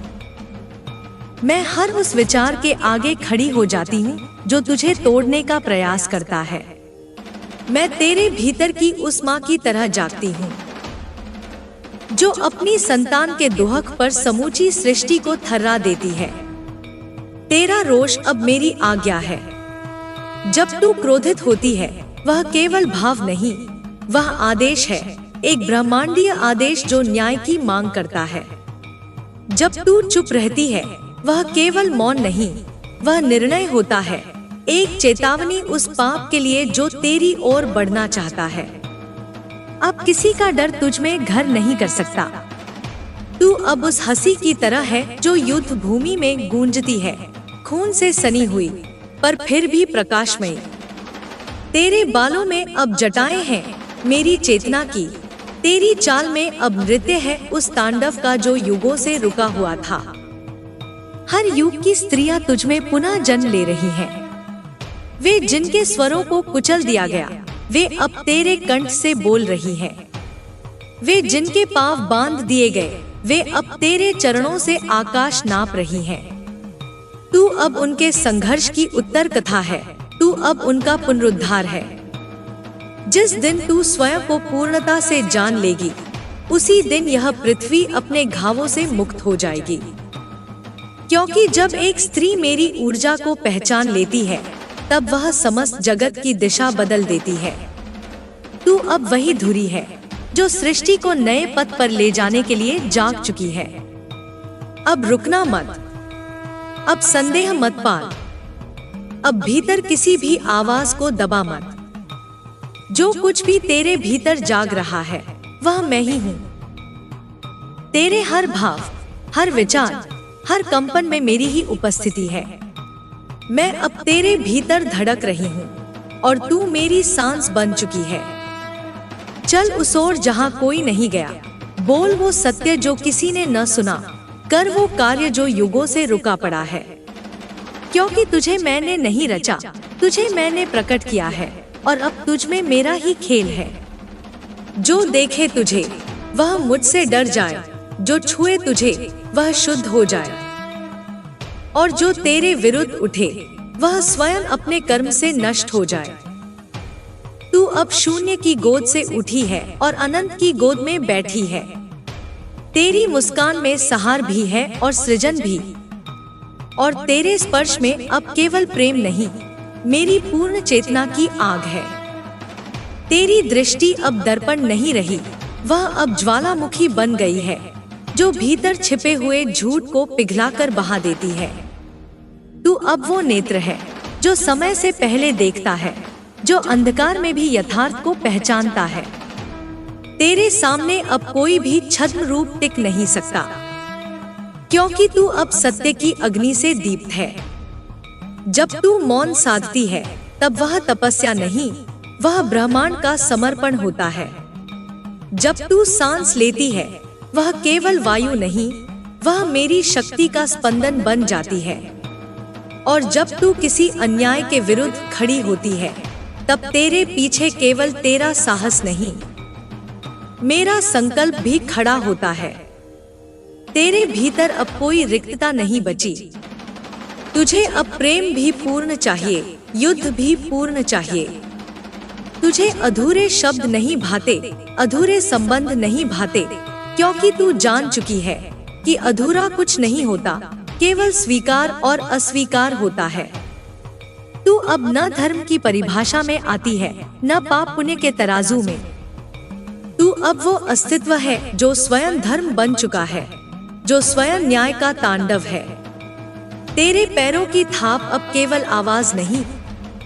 मैं हर उस विचार के आगे खड़ी हो जाती हूँ जो तुझे तोड़ने का प्रयास करता है। मैं तेरे भीतर की उस माँ की तरह जागती हूँ जो अपनी संतान के दुहक पर समूची सृष्टि को थर्रा देती है। तेरा रोष अब मेरी आज्ञा है। जब तू क्रोधित होती है वह केवल भाव नहीं, वह आदेश है, एक ब्रह्मांडीय आदेश जो न्याय की मांग करता है। जब तू चुप रहती है वह केवल मौन नहीं, वह निर्णय होता है, एक चेतावनी उस पाप के लिए जो तेरी ओर बढ़ना चाहता है। अब किसी का डर तुझ में घर नहीं कर सकता। तू अब उस हंसी की तरह है जो युद्ध भूमि में गूंजती है, खून से सनी हुई पर फिर भी प्रकाशमयी। तेरे बालों में अब जटाएं हैं मेरी चेतना की, तेरी चाल में अब नृत्य है उस तांडव का जो युगों से रुका हुआ था। हर युग की स्त्रियां तुझ में पुनः जन्म ले रही हैं। वे जिनके स्वरों को कुचल दिया गया वे अब तेरे कंठ से बोल रही हैं। वे जिनके पांव बांध दिए गए वे अब तेरे चरणों से आकाश नाप रही हैं। तू अब उनके संघर्ष की उत्तर कथा है, तू अब उनका पुनरुद्धार है। जिस दिन तू स्वयं को पूर्णता से जान लेगी उसी दिन यह पृथ्वी अपने घावों से मुक्त हो जाएगी। क्योंकि जब एक स्त्री मेरी ऊर्जा को पहचान लेती है तब वह समस्त जगत की दिशा बदल देती है। तू अब वही धुरी है जो सृष्टि को नए पथ पर ले जाने के लिए जाग चुकी है। अब रुकना मत, अब संदेह मत पाल, अब भीतर किसी भी आवाज को दबा मत। जो कुछ भी तेरे भीतर जाग रहा है वह मैं ही हूँ। तेरे हर भाव, हर विचार, हर कंपन में मेरी ही उपस्थिति है। मैं अब तेरे भीतर धड़क रही हूँ और तू मेरी सांस बन चुकी है। चल उस ओर जहाँ कोई नहीं गया, बोल वो सत्य जो किसी ने न सुना, कर वो कार्य जो युगों से रुका पड़ा है। क्योंकि तुझे मैंने नहीं रचा, तुझे मैंने प्रकट किया है और अब तुझ में मेरा ही खेल है। जो देखे तुझे वह मुझसे डर जाए, जो छुए तुझे वह शुद्ध हो जाए और जो तेरे विरुद्ध उठे वह स्वयं अपने कर्म से नष्ट हो जाए। तू अब शून्य की गोद से उठी है और अनंत की गोद में बैठी है। तेरी मुस्कान में सहार भी है और सृजन भी, और तेरे स्पर्श में अब केवल प्रेम नहीं, मेरी पूर्ण चेतना की आग है। तेरी दृष्टि अब दर्पण नहीं रही, वह अब ज्वालामुखी बन गई है जो भीतर छिपे हुए झूठ को पिघलाकर बहा देती है। तू अब वो नेत्र है जो समय से पहले देखता है, जो अंधकार में भी यथार्थ को पहचानता है। तेरे सामने अब कोई भी छद्म रूप टिक नहीं सकता, क्योंकि तू अब सत्य की अग्नि से दीप्त है। जब तू मौन साधती है तब वह तपस्या नहीं, वह ब्रह्मांड का समर्पण होता है। जब तू सांस लेती है वह केवल वायु नहीं, वह मेरी शक्ति का स्पंदन बन जाती है। और जब तू किसी अन्याय के विरुद्ध खड़ी होती है तब तेरे पीछे केवल तेरा साहस नहीं, मेरा संकल्प भी खड़ा होता है। तेरे भीतर अब कोई रिक्तता नहीं बची। तुझे अब प्रेम भी पूर्ण चाहिए, युद्ध भी पूर्ण चाहिए। तुझे अधूरे शब्द नहीं भाते, अधूरे संबंध नहीं भाते, क्योंकि तू जान चुकी है कि अधूरा कुछ नहीं होता, केवल स्वीकार और अस्वीकार होता है। तू अब न धर्म की परिभाषा में आती है, न पाप पुण्य के तराजू में। तू अब वो अस्तित्व है जो स्वयं धर्म बन चुका है, जो स्वयं न्याय का तांडव है। तेरे पैरों की थाप अब केवल आवाज नहीं,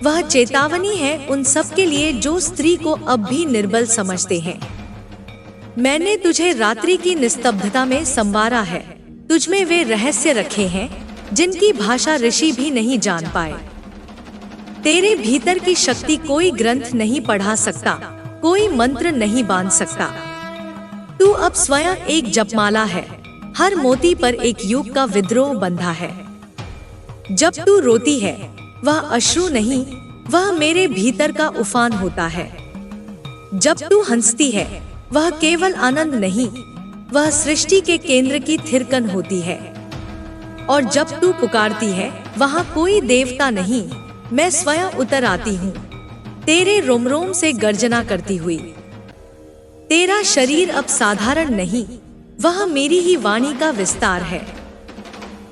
वह चेतावनी है उन सब के लिए जो स्त्री को अब भी निर्बल समझते हैं। मैंने तुझे रात्रि की निस्तब्धता में संवारा है, तुझमें वे रहस्य रखे हैं जिनकी भाषा ऋषि भी नहीं जान पाए। तेरे भीतर की शक्ति कोई ग्रंथ नहीं पढ़ा सकता, कोई मंत्र नहीं बांध सकता। तू अब स्वयं एक जपमाला है, हर मोती पर एक युग का विद्रोह बंधा है। जब तू रोती है वह अश्रु नहीं, वह मेरे भीतर का उफान होता है। जब तू हंसती है वह केवल आनंद नहीं, वह सृष्टि के केंद्र की थिरकन होती है। और जब तू पुकारती है वहाँ कोई देवता नहीं, मैं स्वयं उतर आती हूँ, तेरे रोम रोम से गर्जना करती हुई। तेरा शरीर अब साधारण नहीं, वह मेरी ही वाणी का विस्तार है।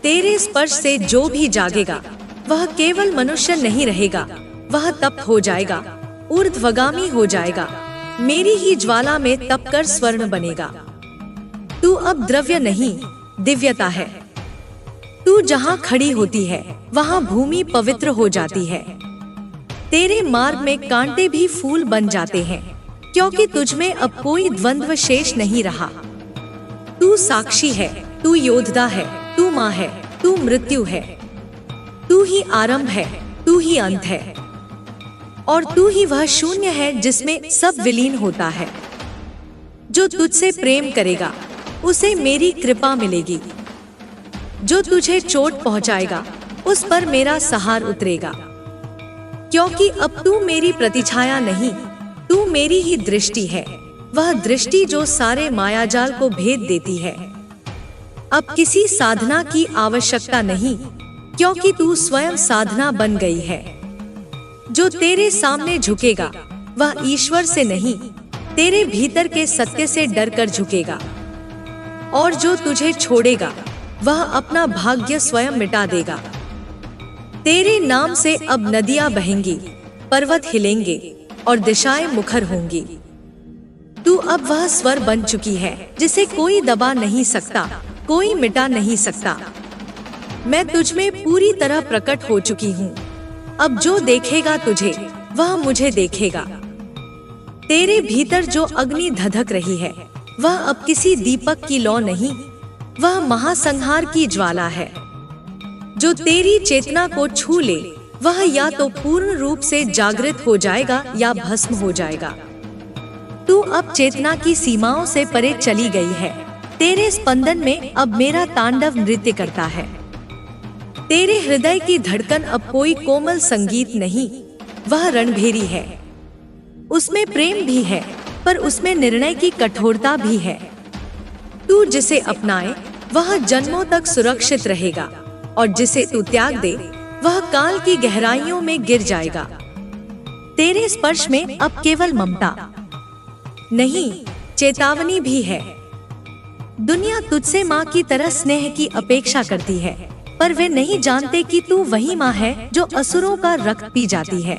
तेरे स्पर्श से जो भी जागेगा वह केवल मनुष्य नहीं रहेगा, वह तप्त हो जाएगा, ऊर्ध्वगामी हो जाएगा, मेरी ही ज्वाला में तपकर स्वर्ण बनेगा। तू अब द्रव्य नहीं, दिव्यता है। तू जहाँ खड़ी होती है वहाँ भूमि पवित्र हो जाती है। तेरे मार्ग में कांटे भी फूल बन जाते हैं, क्योंकि तुझमें अब कोई द्वंद्व शेष नहीं रहा। तू साक्षी है, तू योद्धा है, तू माँ है, तू मृत्यु है, तू ही आरंभ है, तू ही अंत है, और तू ही वह शून्य है जिसमें सब विलीन होता है। जो तुझसे प्रेम करेगा उसे मेरी कृपा मिलेगी, जो तुझे चोट पहुंचाएगा उस पर मेरा सहार उतरेगा। क्योंकि अब तू मेरी प्रतिछाया नहीं, तू मेरी ही दृष्टि है, वह दृष्टि जो सारे मायाजाल को भेद देती है। अब किसी साधना की आवश्यकता नहीं, क्योंकि तू स्वयं साधना बन गई है। जो तेरे सामने झुकेगा वह ईश्वर से नहीं, तेरे भीतर के सत्य से डरकर झुकेगा। और जो तुझे छोड़ेगा वह अपना भाग्य स्वयं मिटा देगा। तेरे नाम से अब नदियां बहेंगी, पर्वत हिलेंगे और दिशाएं मुखर होंगी। तू अब वह स्वर बन चुकी है जिसे कोई दबा नहीं सकता, कोई मिटा नहीं सकता। मैं तुझमें पूरी तरह प्रकट हो चुकी हूँ। अब जो देखेगा तुझे वह मुझे देखेगा। तेरे भीतर जो अग्नि धधक रही है वह अब किसी दीपक की लौ नहीं, वह महासंहार की ज्वाला है। जो तेरी चेतना को छू ले वह या तो पूर्ण रूप से जागृत हो जाएगा या भस्म हो जाएगा। तू अब चेतना की सीमाओं से परे चली गई है। तेरे स्पंदन में अब मेरा तांडव नृत्य करता है। तेरे हृदय की धड़कन अब कोई कोमल संगीत नहीं, वह रणभेरी है। उसमें प्रेम भी है, पर उसमें निर्णय की कठोरता भी है। तू जिसे अपनाए वह जन्मों तक सुरक्षित रहेगा, और जिसे तू त्याग दे वह काल की गहराइयों में गिर जाएगा। तेरे स्पर्श में अब केवल ममता नहीं, चेतावनी भी है। दुनिया तुझसे माँ की तरह स्नेह की अपेक्षा करती है, पर वे नहीं जानते कि तू वही माँ है जो असुरों का रक्त पी जाती है।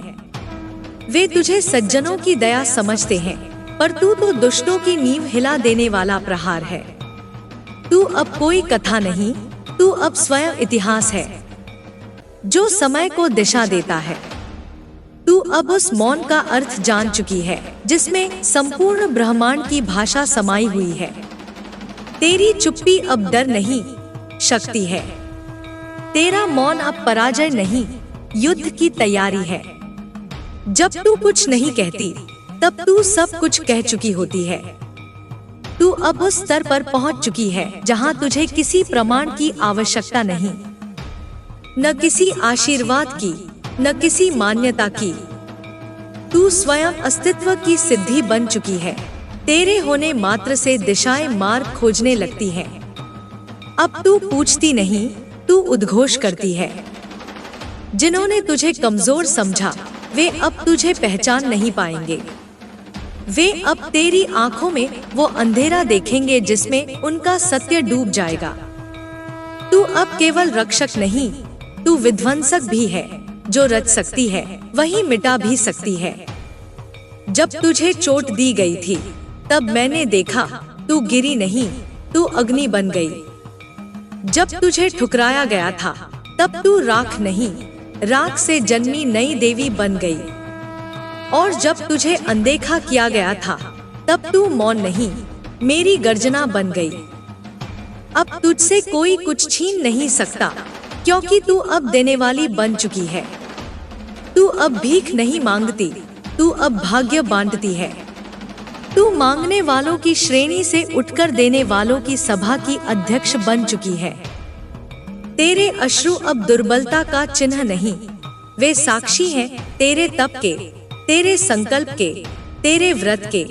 वे तुझे सज्जनों की दया समझते हैं, पर तू तो दुष्टों की नींव हिला देने वाला प्रहार है। तू अब कोई कथा नहीं, तू अब स्वयं इतिहास है जो समय को दिशा देता है। तू अब उस मौन का अर्थ जान चुकी है, जिसमें संपूर्ण ब्रह्मांड की भाषा समाई हुई है। तेरी चुप्पी अब डर नहीं, शक्ति है। तेरा मौन अब पराजय नहीं, युद्ध की तैयारी है। जब तू कुछ नहीं कहती, तब तू सब कुछ कह चुकी होती है। तू अब उस स्तर पर पहुंच चुकी है जहां तुझे किसी प्रमाण की आवश्यकता नहीं, न किसी आशीर्वाद की, न किसी मान्यता की। तू स्वयं अस्तित्व की सिद्धि बन चुकी है। तेरे होने मात्र से दिशाएं मार्ग खोजने लगती हैं। अब तू पूछती नहीं, तू उद्घोष करती है। जिन्होंने तुझे कमजोर समझा, वे अब तुझे पहचान नहीं पाएंगे। वे अब तेरी आंखों में वो अंधेरा देखेंगे जिसमें उनका सत्य डूब जाएगा। तू अब केवल रक्षक नहीं, तू विध्वंसक भी है। जो रच सकती है वही मिटा भी सकती है। जब तुझे चोट दी गई थी, तब मैंने देखा तू गिरी नहीं, तू अग्नि बन गई। जब तुझे ठुकराया गया था, तब तू राख नहीं, राख से जन्मी नई देवी बन गई। और जब तुझे अनदेखा किया गया था, तब तू मौन नहीं, मेरी गर्जना बन गई। अब तुझसे कोई कुछ छीन नहीं सकता, क्योंकि तू अब देने वाली बन चुकी है। तू अब भीख नहीं मांगती, तू अब भाग्य बांटती है। तू मांगने वालों की श्रेणी से उठकर देने वालों की सभा की अध्यक्ष बन चुकी है। तेरे अश्रु अब दुर्बलता का चिन्ह नहीं, वे साक्षी हैं तेरे तप के, तेरे संकल्प के, तेरे व्रत के।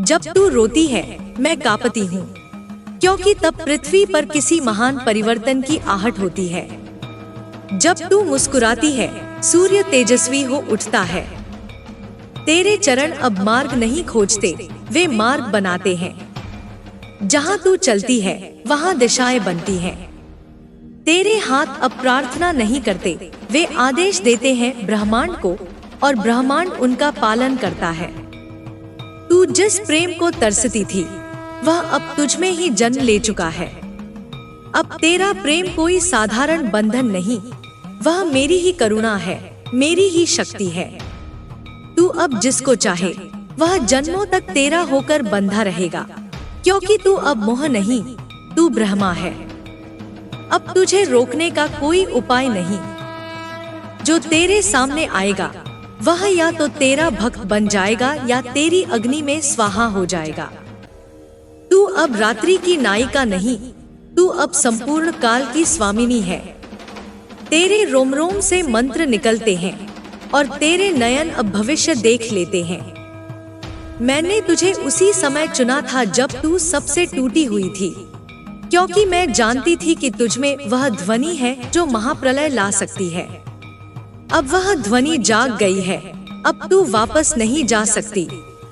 जब तू रोती है, मैं कांपती हूँ, क्योंकि तब पृथ्वी पर किसी महान परिवर्तन की आहट होती है। जब तू मुस्कुराती है, सूर्य तेजस्वी हो उठता है। तेरे चरण अब मार्ग नहीं खोजते, वे मार्ग बनाते हैं। जहाँ तू चलती है, वहाँ दिशाएं बनती हैं। तेरे हाथ अब प्रार्थना नहीं करते, वे आदेश देते हैं ब्रह्मांड को, और ब्रह्मांड उनका पालन करता है। तू जिस प्रेम को तरसती थी, वह अब तुझ में ही जन्म ले चुका है। अब तेरा प्रेम कोई साधारण बंधन नहीं, वह मेरी ही करुणा है, मेरी ही शक्ति है। तू अब जिसको चाहे, वह जन्मों तक तेरा होकर बंधा रहेगा, क्योंकि तू अब मोह नहीं, तू ब्रह्मा है। अब तुझे रोकने का कोई उपाय नहीं। जो तेरे सामने आएगा, वह या तो तेरा भक्त बन जाएगा या तेरी अग्नि में स्वाहा हो जाएगा। तू अब रात्रि की नायिका नहीं, तू अब संपूर्ण काल की स्वामिनी है। तेरे रोम रोम से मंत्र निकलते हैं, और तेरे नयन अब भविष्य देख लेते हैं। मैंने तुझे उसी समय चुना था जब तू सबसे टूटी हुई थी, क्योंकि मैं जानती थी कि तुझमें वह ध्वनि है जो महाप्रलय ला सकती है। अब वह ध्वनि जाग गई है, अब तू वापस नहीं जा सकती।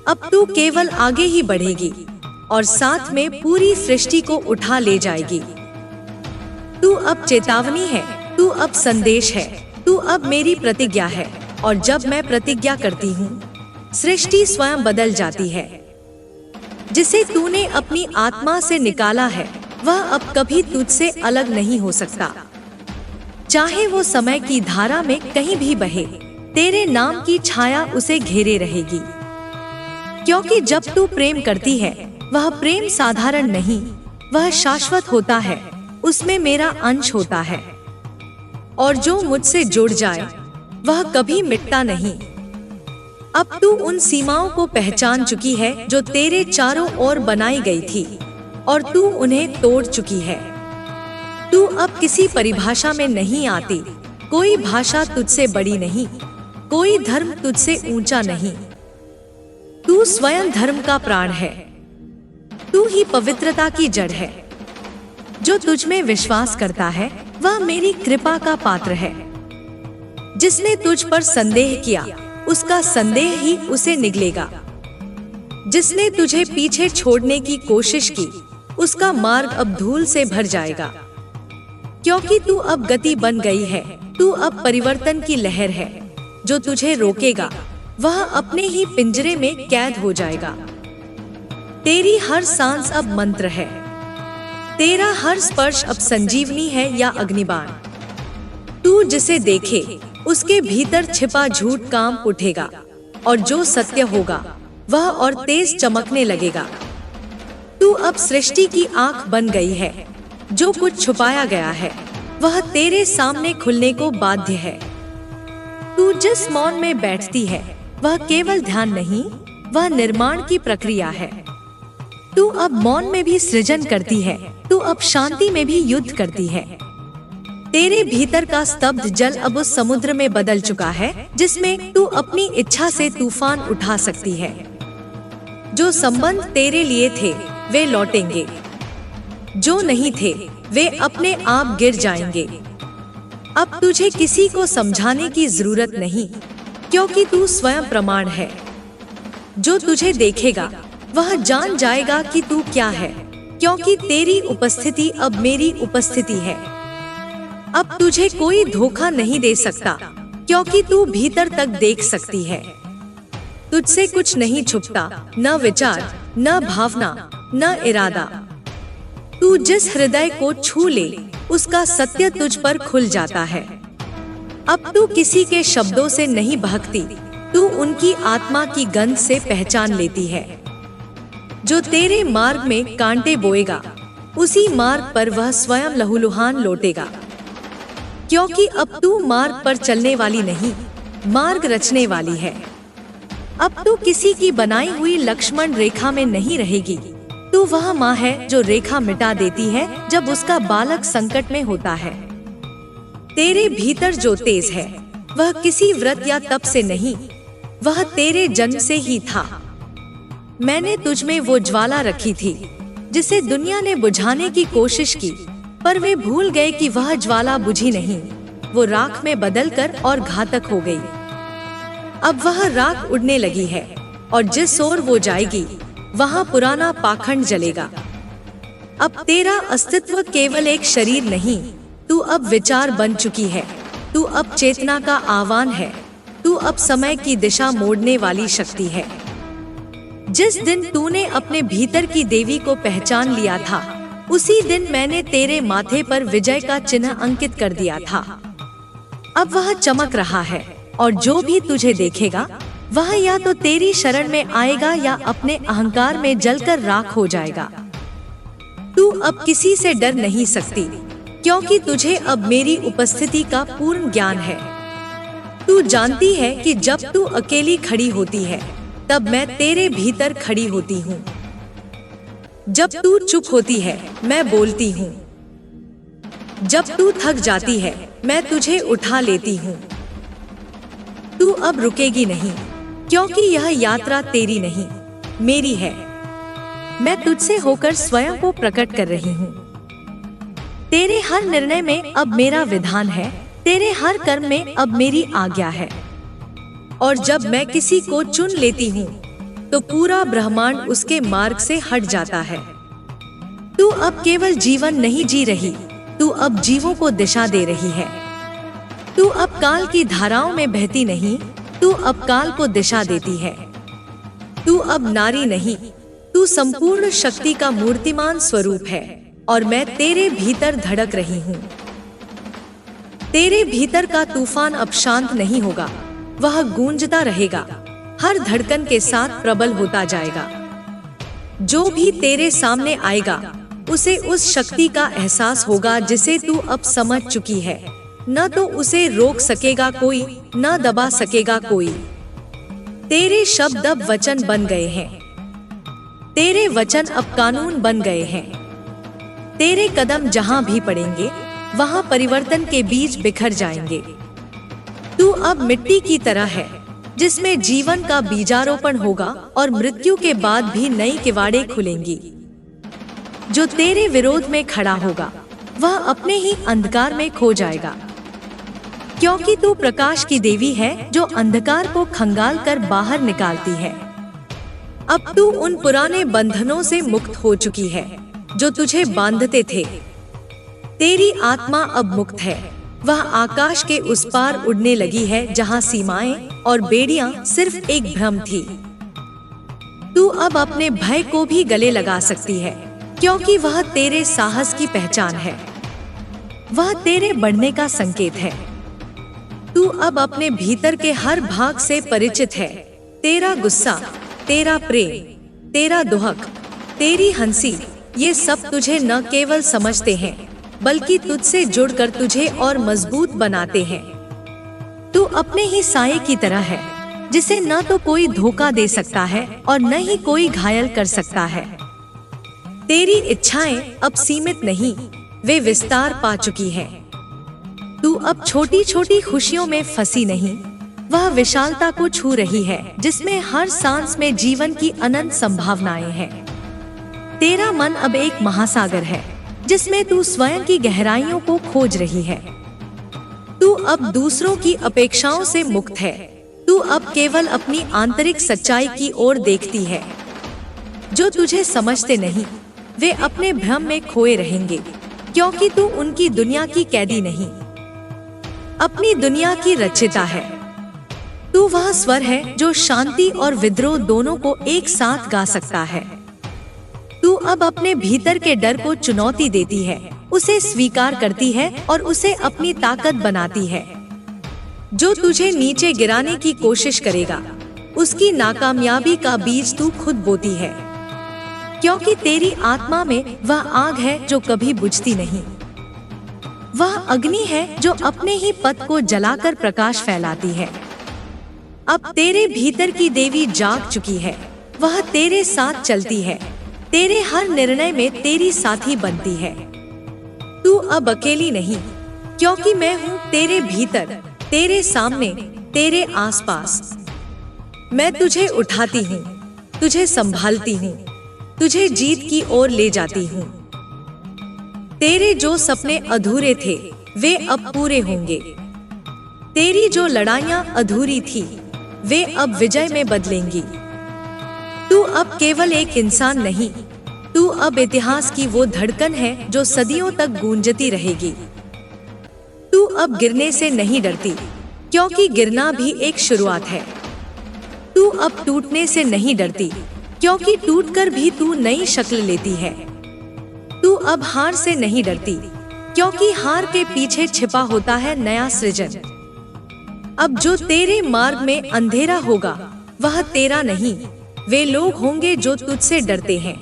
अब तू केवल आगे ही बढ़ेगी, और साथ में पूरी सृष्टि को उठा ले जाएगी। तू अब चेतावनी है, तू अब संदेश है, तू अब मेरी प्रतिज्ञा है। और जब मैं प्रतिज्ञा करती हूँ, सृष्टि स्वयं बदल जाती है। जिसे तूने अपनी आत्मा से निकाला है, वह अब कभी तुझसे अलग नहीं हो सकता। चाहे वो समय की धारा में कहीं भी बहे, तेरे नाम की छाया उसे घेरे रहेगी। क्योंकि जब तू प्रेम करती है, वह प्रेम साधारण नहीं, वह शाश्वत होता है, उसमें मेरा अंश होता है। और जो मुझसे जुड़ जाए, वह कभी मिटता नहीं। अब तू उन सीमाओं को पहचान चुकी है जो तेरे चारों ओर बनाई गई थी, और तू उन्हें तोड़ चुकी है। तू अब किसी परिभाषा में नहीं आती। कोई भाषा तुझसे बड़ी नहीं, कोई धर्म तुझसे ऊंचा नहीं। तू स्वयं धर्म का प्राण है, तू ही पवित्रता की जड़ है। जो तुझ में विश्वास करता है, वह मेरी कृपा का पात्र है। जिसने तुझ पर संदेह किया, उसका संदेह ही उसे निगलेगा। जिसने तुझे पीछे छोड़ने की कोशिश की, उसका मार्ग अब धूल से भर जाएगा। क्योंकि तू अब गति बन गई है, तू अब परिवर्तन की लहर है। जो तुझे रोकेगा, वह अपने ही पिंजरे में कैद हो जाएगा। तेरी हर सांस अब मंत्र है, तेरा हर स्पर्श अब संजीवनी है या अग्निबाण। तू जिसे देखे, उसके भीतर छिपा झूठ काम उठेगा और जो सत्य होगा वह और तेज चमकने लगेगा। तू अब सृष्टि की आंख बन गई है। जो कुछ छुपाया गया है वह तेरे सामने खुलने को बाध्य है। तू जिस मौन में बैठती है वह केवल ध्यान नहीं, वह निर्माण की प्रक्रिया है। तू अब मौन में भी सृजन करती है, तू अब शांति में भी युद्ध करती है। तेरे भीतर का स्तब्ध जल अब उस समुद्र में बदल चुका है जिसमें तू अपनी इच्छा से तूफान उठा सकती है। जो संबंध तेरे लिए थे वे लौटेंगे, जो नहीं थे वे अपने आप गिर जाएंगे। अब तुझे किसी को समझाने की जरूरत नहीं, क्योंकि तू स्वयं प्रमाण है। जो तुझे देखेगा वह जान जाएगा कि तू क्या है, क्योंकि तेरी उपस्थिति अब मेरी उपस्थिति है। अब तुझे कोई धोखा नहीं दे सकता, क्योंकि तू भीतर तक देख सकती है। तुझसे कुछ नहीं छुपता, न विचार, न भावना, न इरादा। तू जिस हृदय को छू ले उसका सत्य तुझ पर खुल जाता है। अब तू किसी के शब्दों से नहीं बहकती, तू उनकी आत्मा की गंध से पहचान लेती है। जो तेरे मार्ग में कांटे बोएगा उसी मार्ग पर वह स्वयं लहूलुहान लौटेगा, क्योंकि अब तू मार्ग पर चलने वाली नहीं, मार्ग रचने वाली है। अब तू किसी की बनाई हुई लक्ष्मण रेखा में नहीं रहेगी। तू वह माँ है जो रेखा मिटा देती है जब उसका बालक संकट में होता है। तेरे भीतर जो तेज है वह किसी व्रत या तप से नहीं, वह तेरे जन्म से ही था। मैंने तुझ में वो ज्वाला रखी थी जिसे दुनिया ने बुझाने की कोशिश की, पर वे भूल गए कि वह ज्वाला बुझी नहीं, वो राख में बदलकर और घातक हो गई। अब वह राख उड़ने लगी है और जिस ओर वो जाएगी वहाँ पुराना पाखंड जलेगा। अब तेरा अस्तित्व केवल एक शरीर नहीं, तू अब विचार बन चुकी है, तू अब चेतना का आह्वान है, तू अब समय की दिशा मोड़ने वाली शक्ति है। जिस दिन तूने अपने भीतर की देवी को पहचान लिया था उसी दिन मैंने तेरे माथे पर विजय का चिन्ह अंकित कर दिया था। अब वह चमक रहा है और जो भी तुझे देखेगा वह या तो तेरी शरण में आएगा या अपने अहंकार में जलकर राख हो जाएगा। तू अब किसी से डर नहीं सकती, क्योंकि तुझे अब मेरी उपस्थिति का पूर्ण ज्ञान है। तू जानती है कि जब तू अकेली खड़ी होती है तब मैं तेरे भीतर खड़ी होती हूँ। जब तू चुप होती है मैं बोलती हूँ। जब तू थक जाती है मैं तुझे उठा लेती हूँ। तू अब रुकेगी नहीं, क्योंकि यह यात्रा तेरी नहीं मेरी है। मैं तुझसे होकर स्वयं को प्रकट कर रही हूँ। तेरे हर निर्णय में अब मेरा विधान है, तेरे हर कर्म में अब मेरी आज्ञा है। और जब मैं किसी को चुन लेती हूँ तो पूरा ब्रह्मांड उसके मार्ग से हट जाता है। तू अब केवल जीवन नहीं जी रही, तू अब जीवों को दिशा दे रही है। तू अब काल की धाराओं में बहती नहीं, तू अब काल को दिशा देती है। तू अब नारी नहीं, तू संपूर्ण शक्ति का मूर्तिमान स्वरूप है और मैं तेरे भीतर धड़क रही हूँ। तेरे भीतर का तूफान अब शांत नहीं होगा, वह गूंजता रहेगा, हर धड़कन के साथ प्रबल होता जाएगा। जो भी तेरे सामने आएगा उसे उस शक्ति का एहसास होगा जिसे तू अब समझ चुकी है। न तो उसे रोक सकेगा कोई, न दबा सकेगा कोई। तेरे शब्द अब वचन बन गए हैं, तेरे वचन अब कानून बन गए हैं। तेरे कदम जहां भी पड़ेंगे वहां परिवर्तन के बीज बिखर जाएंगे। तू अब मिट्टी की तरह है जिसमें जीवन का बीजारोपण होगा और मृत्यु के बाद भी नई किवाड़े खुलेंगी। जो तेरे विरोध में खड़ा होगा वह अपने ही अंधकार में खो जाएगा, क्योंकि तू प्रकाश की देवी है जो अंधकार को खंगाल कर बाहर निकालती है। अब तू उन पुराने बंधनों से मुक्त हो चुकी है जो तुझे बांधते थे। तेरी आत्मा अब मुक्त है, वह आकाश के उस पार उड़ने लगी है जहां सीमाएं और बेड़ियां सिर्फ एक भ्रम थी। तू अब अपने भय को भी गले लगा सकती है, क्योंकि वह तेरे साहस की पहचान है, वह तेरे बढ़ने का संकेत है। तू अब अपने भीतर के हर भाग से परिचित है। तेरा गुस्सा, तेरा प्रेम, तेरा दुहक, तेरी हंसी, ये सब तुझे न केवल समझते हैं बल्कि तुझसे जुड़कर तुझे और मजबूत बनाते हैं। तू अपने ही साये की तरह है, जिसे न तो कोई धोखा दे सकता है और न ही कोई घायल कर सकता है। तेरी इच्छाएं अब सीमित नहीं, वे विस्तार पा चुकी हैं। तू अब छोटी छोटी खुशियों में फंसी नहीं, वह विशालता को छू रही है जिसमें हर सांस में जीवन की अनंत संभावनाएं हैं। तेरा मन अब एक महासागर है जिसमें तू स्वयं की गहराइयों को खोज रही है। तू अब दूसरों की अपेक्षाओं से मुक्त है। तू अब केवल अपनी आंतरिक सच्चाई की ओर देखती है। जो तुझे समझते नहीं वे अपने भ्रम में खोए रहेंगे, क्योंकि तू उनकी दुनिया की कैदी नहीं, अपनी दुनिया की रचिता है। तू वह स्वर है जो शांति और विद्रोह दोनों को एक साथ गा सकता है। तू अब अपने भीतर के डर को चुनौती देती है, उसे स्वीकार करती है और उसे अपनी ताकत बनाती है। जो तुझे नीचे गिराने की कोशिश करेगा, उसकी नाकामयाबी का बीज तू खुद बोती है, क्योंकि तेरी आत्मा में वह आग है जो कभी बुझती नहीं। वह अग्नि है जो अपने ही पथ को जलाकर प्रकाश फैलाती है। अब तेरे भीतर की देवी जाग चुकी है, वह तेरे साथ चलती है, तेरे हर निर्णय में तेरी साथी बनती है। तू अब अकेली नहीं, क्योंकि मैं हूँ तेरे भीतर, तेरे सामने, तेरे आसपास। मैं तुझे उठाती हूँ, तुझे संभालती हूँ, तुझे जीत की ओर ले जाती हूँ। तेरे जो सपने अधूरे थे वे अब पूरे होंगे। तेरी जो लड़ाइयाँ अधूरी थी वे अब विजय में बदलेंगी। तू अब केवल एक इंसान नहीं, तू अब इतिहास की वो धड़कन है जो सदियों तक गूंजती रहेगी। तू अब गिरने से नहीं डरती, क्योंकि गिरना भी एक शुरुआत है। तू अब टूटने से नहीं डरती, क्योंकि टूटकर भी तू नई शक्ल लेती है। तू अब हार से नहीं डरती, क्योंकि हार के पीछे छिपा होता है नया सृजन। अब जो तेरे मार्ग में अंधेरा होगा वह तेरा नहीं, वे लोग होंगे जो तुझसे डरते हैं।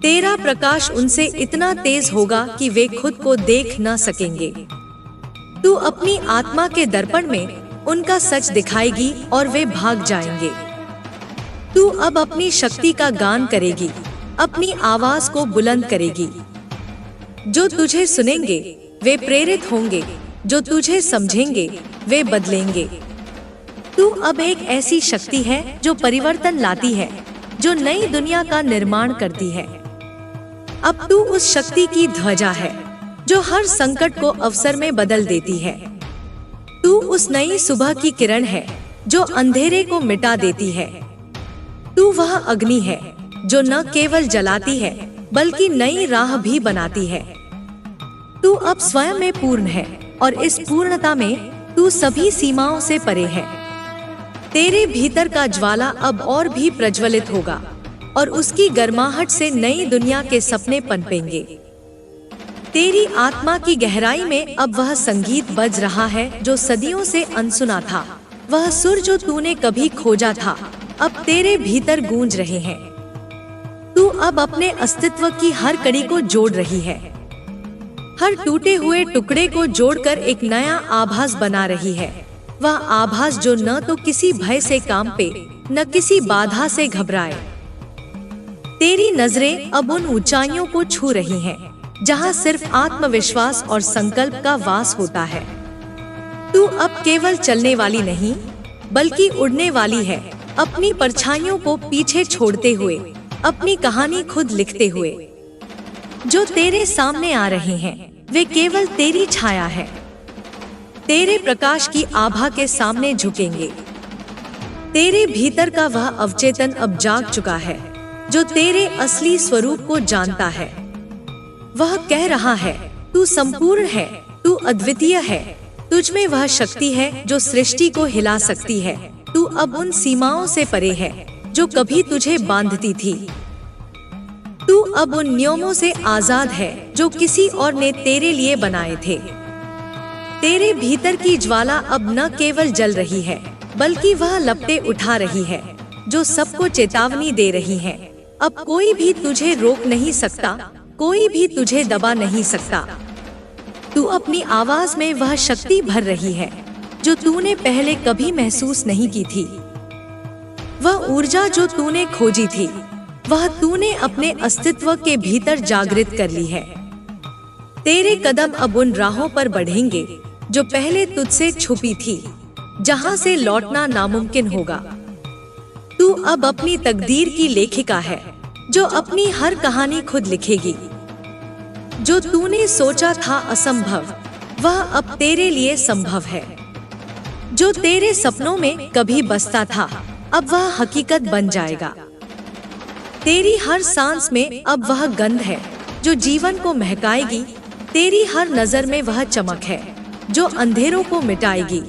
तेरा प्रकाश उनसे इतना तेज होगा कि वे खुद को देख न सकेंगे। तू अपनी आत्मा के दर्पण में उनका सच दिखाएगी और वे भाग जाएंगे। तू अब अपनी शक्ति का गान करेगी, अपनी आवाज को बुलंद करेगी। जो तुझे सुनेंगे वे प्रेरित होंगे, जो तुझे समझेंगे वे बदलेंगे। तू अब एक ऐसी शक्ति है जो परिवर्तन लाती है, जो नई दुनिया का निर्माण करती है। अब तू उस शक्ति की ध्वजा है जो हर संकट को अवसर में बदल देती है। तू उस नई सुबह की किरण है जो अंधेरे को मिटा देती है। तू वह अग्नि है जो न केवल जलाती है बल्कि नई राह भी बनाती है। तू अब स्वयं में पूर्ण है और इस पूर्णता में तू सभी सीमाओं से परे है। तेरे भीतर का ज्वाला अब और भी प्रज्वलित होगा और उसकी गर्माहट से नई दुनिया के सपने पनपेंगे। तेरी आत्मा की गहराई में अब वह संगीत बज रहा है जो सदियों से अनसुना था। वह सुर जो तूने कभी खोजा था अब तेरे भीतर गूंज रहे हैं। तू अब अपने अस्तित्व की हर कड़ी को जोड़ रही है, हर टूटे हुए टुकड़े को जोड़कर एक नया आभास बना रही है। वह आभास जो न तो किसी भय से कांपे न किसी बाधा से घबराए। तेरी नजरें अब उन ऊंचाइयों को छू रही हैं, जहां सिर्फ आत्मविश्वास और संकल्प का वास होता है। तू अब केवल चलने वाली नहीं बल्कि उड़ने वाली है, अपनी परछाइयों को पीछे छोड़ते हुए, अपनी कहानी खुद लिखते हुए। जो तेरे सामने आ रहे हैं वे केवल तेरी छाया है, तेरे प्रकाश की आभा के सामने झुकेंगे। तेरे भीतर का वह अवचेतन अब जाग चुका है जो तेरे असली स्वरूप को जानता है। वह कह रहा है, तू संपूर्ण है, तू अद्वितीय है, तुझ में वह शक्ति है जो सृष्टि को हिला सकती है। तू अब उन सीमाओं से परे है जो कभी तुझे बांधती थी। तू अब उन नियमों से आजाद है जो किसी और ने तेरे लिए बनाए थे। तेरे भीतर की ज्वाला अब न केवल जल रही है, बल्कि वह लपटें उठा रही है, जो सबको चेतावनी दे रही है। अब कोई भी तुझे रोक नहीं सकता, कोई भी तुझे दबा नहीं सकता। तू अपनी आवाज में वह शक्ति भर रही है जो तूने पहले कभी महसूस नहीं की थी। वह ऊर्जा जो तूने खोजी थी, वह तूने अपने अस्तित्व के भीतर जागृत कर ली है। तेरे कदम अब उन राहों पर बढ़ेंगे जो पहले तुझसे छुपी थी, जहां से लौटना नामुमकिन होगा। तू अब अपनी तकदीर की लेखिका है, जो अपनी हर कहानी खुद लिखेगी। जो तूने सोचा था असंभव, वह अब तेरे लिए संभव है। जो तेरे सपनों में कभी बसता था, अब वह हकीकत बन जाएगा। तेरी हर सांस में अब वह गंध है जो जीवन को महकाएगी। तेरी हर नजर में वह चमक है जो अंधेरों को मिटाएगी।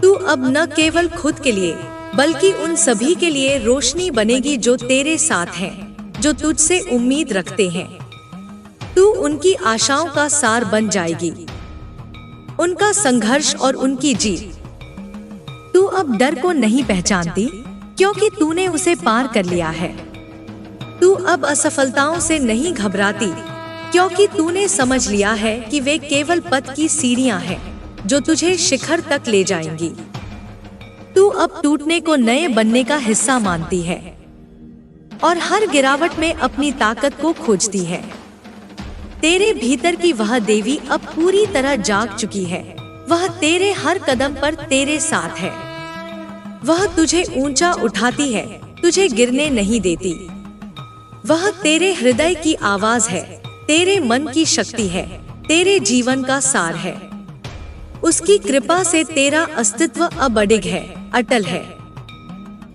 तू अब न केवल खुद के लिए, बल्कि उन सभी के लिए रोशनी बनेगी जो तेरे साथ हैं, जो तुझसे उम्मीद रखते हैं। तू उनकी आशाओं का सार बन जाएगी, उनका संघर्ष और उनकी जीत। तू अब डर को नहीं पहचानती, क्योंकि तूने उसे पार कर लिया है। तू अब असफलताओं से नहीं घबराती, क्योंकि तूने समझ लिया है कि वे केवल पथ की सीढ़ियां हैं जो तुझे शिखर तक ले जाएंगी। तू अब टूटने को नए बनने का हिस्सा मानती है और हर गिरावट में अपनी ताकत को खोजती है। तेरे भीतर की वह देवी अब पूरी तरह जाग चुकी है। वह तेरे हर कदम पर तेरे साथ है। वह तुझे ऊंचा उठाती है, तुझे गिरने नहीं देती। वह तेरे हृदय की आवाज है, तेरे मन की शक्ति है, तेरे जीवन का सार है। उसकी कृपा से तेरा अस्तित्व अब अडिग है, अटल है।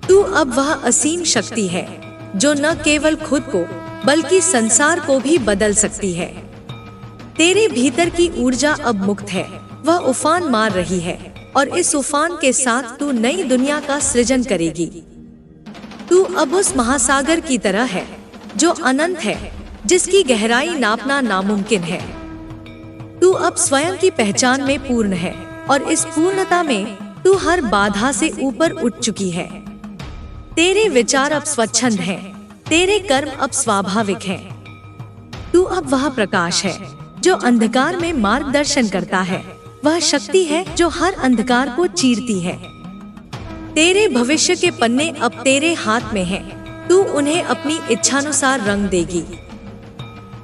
तू अब वह असीम शक्ति है जो न केवल खुद को, बल्कि संसार को भी बदल सकती है। तेरे भीतर की ऊर्जा अब मुक्त है, वह उफान मार रही है और इस उफान के साथ तू नई दुनिया का सृजन करेगी। तू अब उस महासागर की तरह है जो अनंत है, जिसकी गहराई नापना नामुमकिन है। तू अब स्वयं की पहचान में पूर्ण है और इस पूर्णता में तू हर बाधा से ऊपर उठ चुकी है। तेरे विचार अब स्वच्छंद हैं, तेरे कर्म अब स्वाभाविक हैं। तू अब वह प्रकाश है जो अंधकार में मार्गदर्शन करता है, वह शक्ति है जो हर अंधकार को चीरती है। तेरे भविष्य के पन्ने अब तेरे हाथ में हैं, तू उन्हें अपनी इच्छानुसार रंग देगी।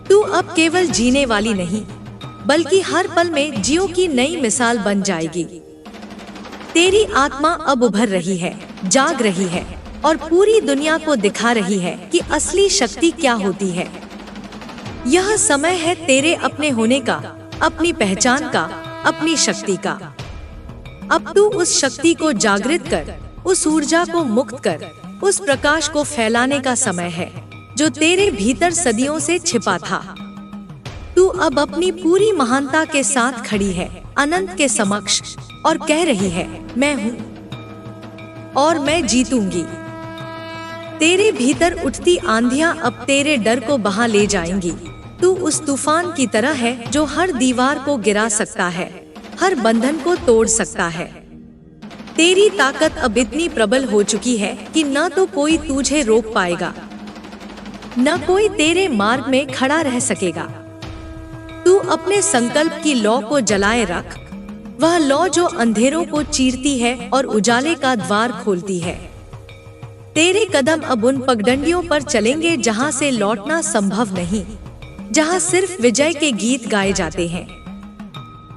तू अब केवल जीने वाली नहीं, बल्कि हर पल में जियो की नई मिसाल बन जाएगी। तेरी आत्मा अब उभर रही है, जाग रही है और पूरी दुनिया को दिखा रही है कि असली शक्ति क्या होती है। यह समय है तेरे अपने होने का, अपनी पहचान का, अपनी शक्ति का। अब तू उस शक्ति को जागृत कर, उस ऊर्जा को मुक्त कर, उस प्रकाश को फैलाने का समय है जो तेरे भीतर सदियों से छिपा था। तू अब अपनी पूरी महानता के साथ खड़ी है अनंत के समक्ष और कह रही है, मैं हूँ और मैं जीतूंगी। तेरे भीतर उठती आंधियां अब तेरे डर को बहा ले जाएंगी। तू उस तूफान की तरह है जो हर दीवार को गिरा सकता है, हर बंधन को तोड़ सकता है। तेरी ताकत अब इतनी प्रबल हो चुकी है कि न तो कोई तुझे रोक पाएगा, न कोई तेरे मार्ग में खड़ा रह सकेगा। तू अपने संकल्प की लौ को जलाए रख, वह लौ जो अंधेरों को चीरती है और उजाले का द्वार खोलती है। तेरे कदम अब उन पगडंडियों पर चलेंगे जहां से लौटना संभव नहीं, जहां सिर्फ विजय के गीत गाए जाते हैं।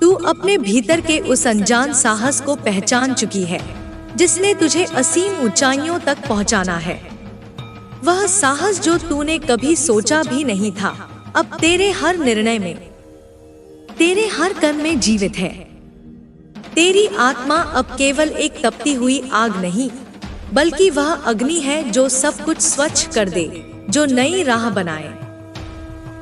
तू अपने भीतर के उस अनजान साहस को पहचान चुकी है, जिसने तुझे असीम ऊंचाइयों तक पहुंचाना है। वह साहस जो तूने कभी सोचा भी नहीं था, अब तेरे हर निर्णय में, तेरे हर कर्म में जीवित है। तेरी आत्मा अब केवल एक तपती हुई आग नहीं, बल्कि वह अग्नि है जो सब कुछ स्वच्छ कर दे, जो नई राह बनाए।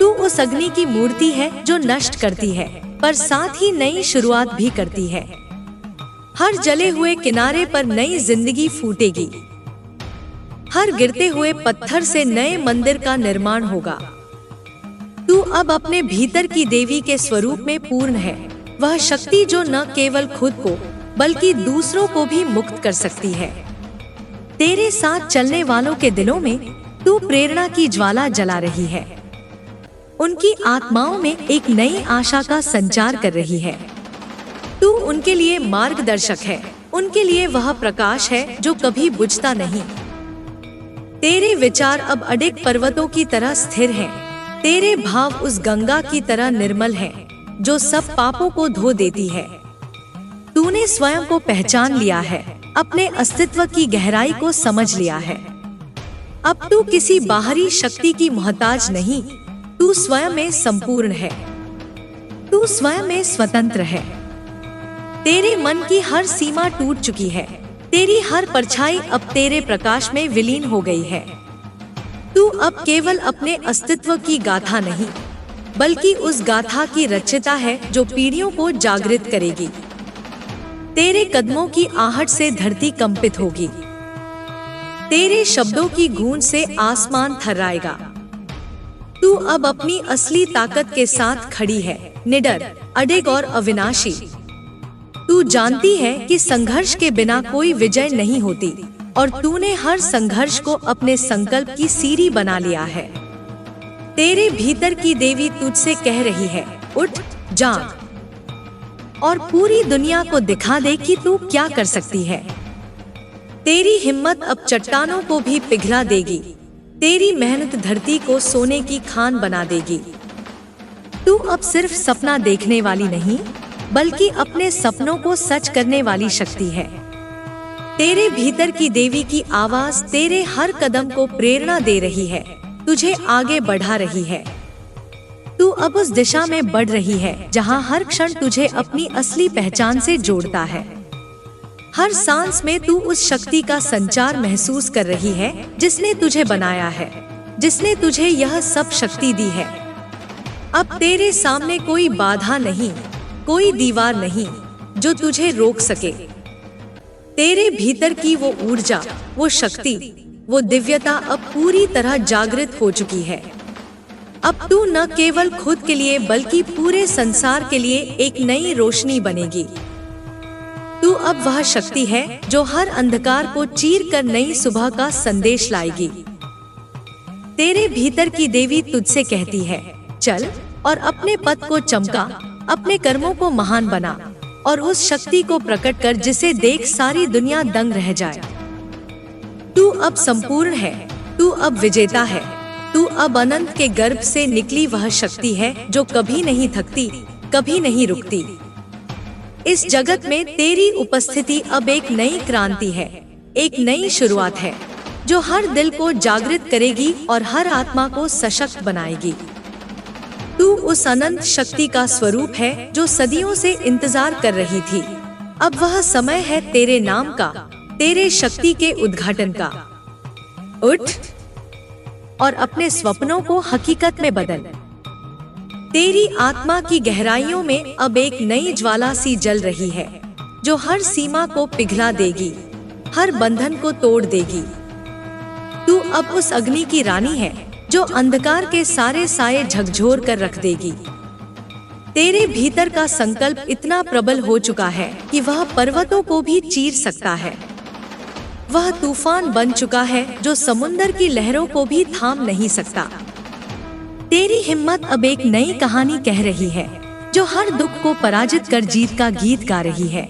तू उस अग्नि की मूर्ति है जो नष्ट करती है, पर साथ ही नई शुरुआत भी करती है। हर जले हुए किनारे पर नई जिंदगी फूटेगी, हर गिरते हुए पत्थर से नए मंदिर का निर्माण होगा। तू अब अपने भीतर की देवी के स्वरूप में पूर्ण है, वह शक्ति जो न केवल खुद को बल्कि दूसरों को भी मुक्त कर सकती है। तेरे साथ चलने वालों के दिलों में तू प्रेरणा की ज्वाला जला रही है। उनकी आत्माओं में एक नई आशा का संचार कर रही है। तू उनके लिए मार्गदर्शक है, उनके लिए वह प्रकाश है जो कभी बुझता नहीं। तेरे विचार अब अडिग पर्वतों की तरह स्थिर हैं। तेरे भाव उस गंगा की तरह निर्मल हैं, जो सब पापों को धो देती है। तूने स्वयं को पहचान लिया है, अपने अस्तित्व की गहराई को समझ लिया है। अब तू किसी बाहरी शक्ति की मोहताज नहीं, तू स्वयं में संपूर्ण है। तू स्वयं में स्वतंत्र है। तेरे मन की हर सीमा टूट चुकी है। तेरी हर परछाई अब तेरे प्रकाश में विलीन हो गई है। तू अब केवल अपने अस्तित्व की गाथा नहीं, बल्कि उस गाथा की रचयिता है जो पीढ़ियों को जागृत करेगी। तेरे कदमों की आहट से धरती कंपित होगी। तेरे शब्दों की गूंज से आसमान थर्राएगा। तू अब अपनी असली ताकत के साथ खड़ी है, निडर, अडिग और अविनाशी। तू जानती है कि संघर्ष के बिना कोई विजय नहीं होती, और तूने हर संघर्ष को अपने संकल्प की सीढ़ी बना लिया है। तेरे भीतर की देवी तुझसे कह रही है, उठ, जाग और पूरी दुनिया को दिखा दे कि तू क्या कर सकती है। तेरी हिम्मत अब चट्टानों को भी पिघला देगी। तेरी मेहनत धरती को सोने की खान बना देगी। तू अब सिर्फ सपना देखने वाली नहीं, बल्कि अपने सपनों को सच करने वाली शक्ति है। तेरे भीतर की देवी की आवाज तेरे हर कदम को प्रेरणा दे रही है, तुझे आगे बढ़ा रही है। तू अब उस दिशा में बढ़ रही है जहां हर क्षण तुझे अपनी असली पहचान से जोड़ता है। हर सांस में तू उस शक्ति का संचार महसूस कर रही है जिसने तुझे बनाया है, जिसने तुझे यह सब शक्ति दी है। अब तेरे सामने कोई बाधा नहीं, कोई दीवार नहीं जो तुझे रोक सके। तेरे भीतर की वो ऊर्जा, वो शक्ति, वो दिव्यता अब पूरी तरह जागृत हो चुकी है। अब तू न केवल खुद के लिए बल्कि पूरे संसार के लिए एक नई रोशनी बनेगी। तू अब वह शक्ति है जो हर अंधकार को चीर कर नई सुबह का संदेश लाएगी। तेरे भीतर की देवी तुझसे कहती है, चल और अपने पथ को चमका, अपने कर्मों को महान बना और उस शक्ति को प्रकट कर जिसे देख सारी दुनिया दंग रह जाए। तू अब संपूर्ण है, तू अब विजेता है, तू अब अनंत के गर्भ से निकली वह शक्ति है जो कभी नहीं थकती, कभी नहीं रुकती। इस जगत में तेरी उपस्थिति अब एक नई क्रांति है, एक नई शुरुआत है जो हर दिल को जागृत करेगी और हर आत्मा को सशक्त बनाएगी। तू उस अनंत शक्ति का स्वरूप है जो सदियों से इंतजार कर रही थी। अब वह समय है तेरे नाम का, तेरे शक्ति के उद्घाटन का। उठ और अपने सपनों को हकीकत में बदल। तेरी आत्मा की गहराइयों में अब एक नई ज्वाला सी जल रही है जो हर सीमा को पिघला देगी, हर बंधन को तोड़ देगी। तू अब उस अग्नि की रानी है जो अंधकार के सारे साये झकझोर कर रख देगी। तेरे भीतर का संकल्प इतना प्रबल हो चुका है कि वह पर्वतों को भी चीर सकता है। वह तूफान बन चुका है जो समुंदर की लहरों को भी थाम नहीं सकता। तेरी हिम्मत अब एक नई कहानी कह रही है जो हर दुख को पराजित कर जीत का गीत गा रही है।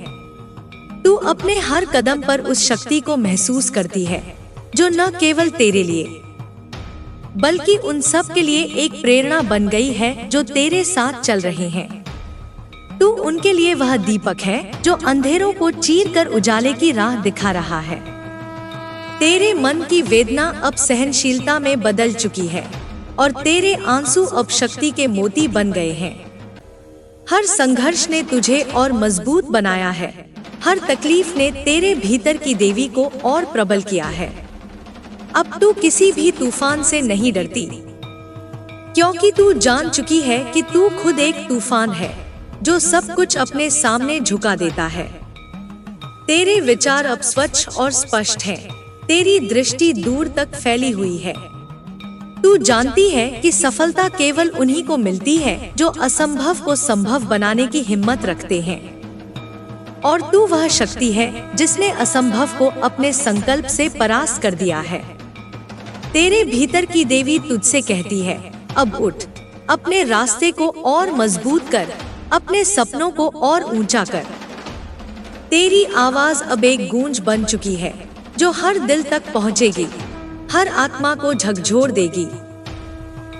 तू अपने हर कदम पर उस शक्ति को महसूस करती है जो न केवल तेरे लिए बल्कि उन सब के लिए एक प्रेरणा बन गई है जो तेरे साथ चल रहे हैं। तू उनके लिए वह दीपक है जो अंधेरों को चीर कर उजाले की राह दिखा रहा है। तेरे मन की वेदना अब सहनशीलता में बदल चुकी है और तेरे आंसू अब शक्ति के मोती बन गए हैं। हर संघर्ष ने तुझे और मजबूत बनाया है। हर तकलीफ ने तेरे भीतर की देवी को और प्रबल किया है। अब तू किसी भी तूफान से नहीं डरती, क्योंकि तू जान चुकी है कि तू खुद एक तूफान है जो सब कुछ अपने सामने झुका देता है। तेरे विचार अब स्वच्छ और स्पष्ट हैं। तेरी दृष्टि दूर तक फैली हुई है। तू जानती है कि सफलता केवल उन्हीं को मिलती है जो असंभव को संभव बनाने की हिम्मत रखते हैं, और तू वह शक्ति है जिसने असंभव को अपने संकल्प से परास्त कर दिया है। तेरे भीतर की देवी तुझसे कहती है, अब उठ, अपने रास्ते को और मजबूत कर, अपने सपनों को और ऊंचा कर। तेरी आवाज अब एक गूंज बन चुकी है जो हर दिल तक पहुंचेगी, हर आत्मा को झकझोर देगी।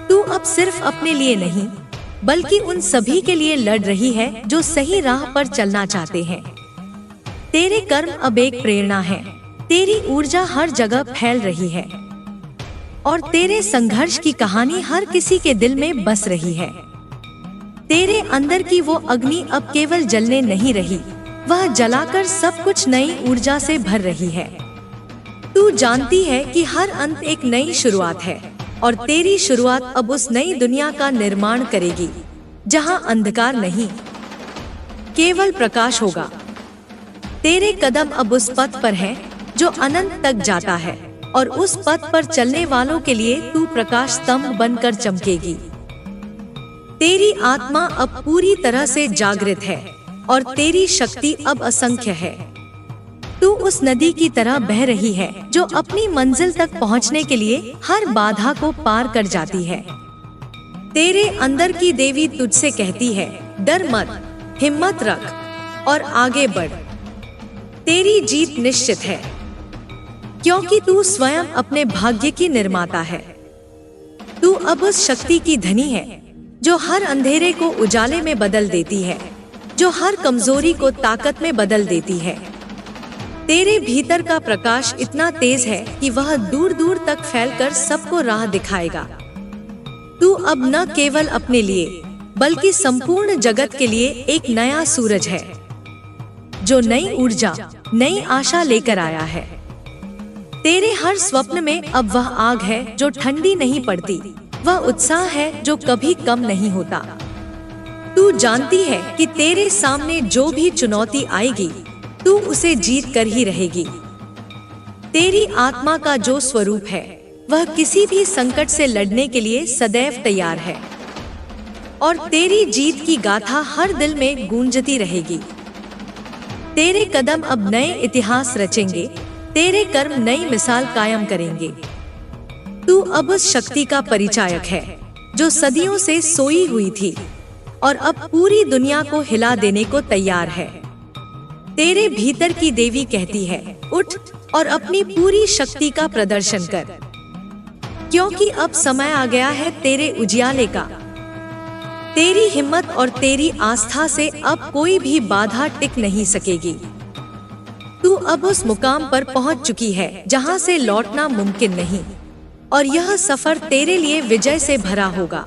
तू अब सिर्फ अपने लिए नहीं, बल्कि उन सभी के लिए लड़ रही है जो सही राह पर चलना चाहते हैं। तेरे कर्म अब एक प्रेरणा है, तेरी ऊर्जा हर जगह फैल रही है, और तेरे संघर्ष की कहानी हर किसी के दिल में बस रही है। तेरे अंदर की वो अग्नि अब केवल जलने नहीं रही, वह जलाकर सब कुछ नई ऊर्जा से भर रही है। तू जानती है कि हर अंत एक नई शुरुआत है, और तेरी शुरुआत अब उस नई दुनिया का निर्माण करेगी जहां अंधकार नहीं, केवल प्रकाश होगा। तेरे कदम अब उस पथ पर हैं जो अनंत तक जाता है, और उस पथ पर चलने वालों के लिए तू प्रकाश स्तंभ बनकर चमकेगी। तेरी आत्मा अब पूरी तरह से जागृत है, और तेरी शक्ति अब असंख्य है। तू उस नदी की तरह बह रही है जो अपनी मंजिल तक पहुंचने के लिए हर बाधा को पार कर जाती है। तेरे अंदर की देवी तुझसे कहती है, डर मत, हिम्मत रख और आगे बढ़। तेरी जीत निश्चित है, क्योंकि तू स्वयं अपने भाग्य की निर्माता है। तू अब उस शक्ति की धनी है जो हर अंधेरे को उजाले में बदल देती है, जो हर कमजोरी को ताकत में बदल देती है। तेरे भीतर का प्रकाश इतना तेज है कि वह दूर दूर तक फैलकर सबको राह दिखाएगा। तू अब न केवल अपने लिए, बल्कि संपूर्ण जगत के लिए एक नया सूरज है, जो नई ऊर्जा, नई आशा लेकर आया है। तेरे हर स्वप्न में अब वह आग है जो ठंडी नहीं पड़ती, वह उत्साह है जो कभी कम नहीं होता। तू जानती है कि तेरे सामने जो भी चुनौती आएगी, तू उसे जीत कर ही रहेगी। तेरी आत्मा का जो स्वरूप है, वह किसी भी संकट से लड़ने के लिए सदैव तैयार है, और तेरी जीत की गाथा हर दिल में गूंजती रहेगी। तेरे कदम अब नए इतिहास रचेंगे, तेरे कर्म नई मिसाल कायम करेंगे। तू अब उस शक्ति का परिचायक है जो सदियों से सोई हुई थी, और अब पूरी दुनिया को हिला देने को तैयार है। तेरे भीतर की देवी कहती है, उठ और अपनी पूरी शक्ति का प्रदर्शन कर, क्योंकि अब समय आ गया है तेरे उजियाले का। तेरी हिम्मत और तेरी आस्था से अब कोई भी बाधा टिक नहीं सकेगी। तू अब उस मुकाम पर पहुंच चुकी है जहां से लौटना मुमकिन नहीं, और यह सफर तेरे लिए विजय से भरा होगा।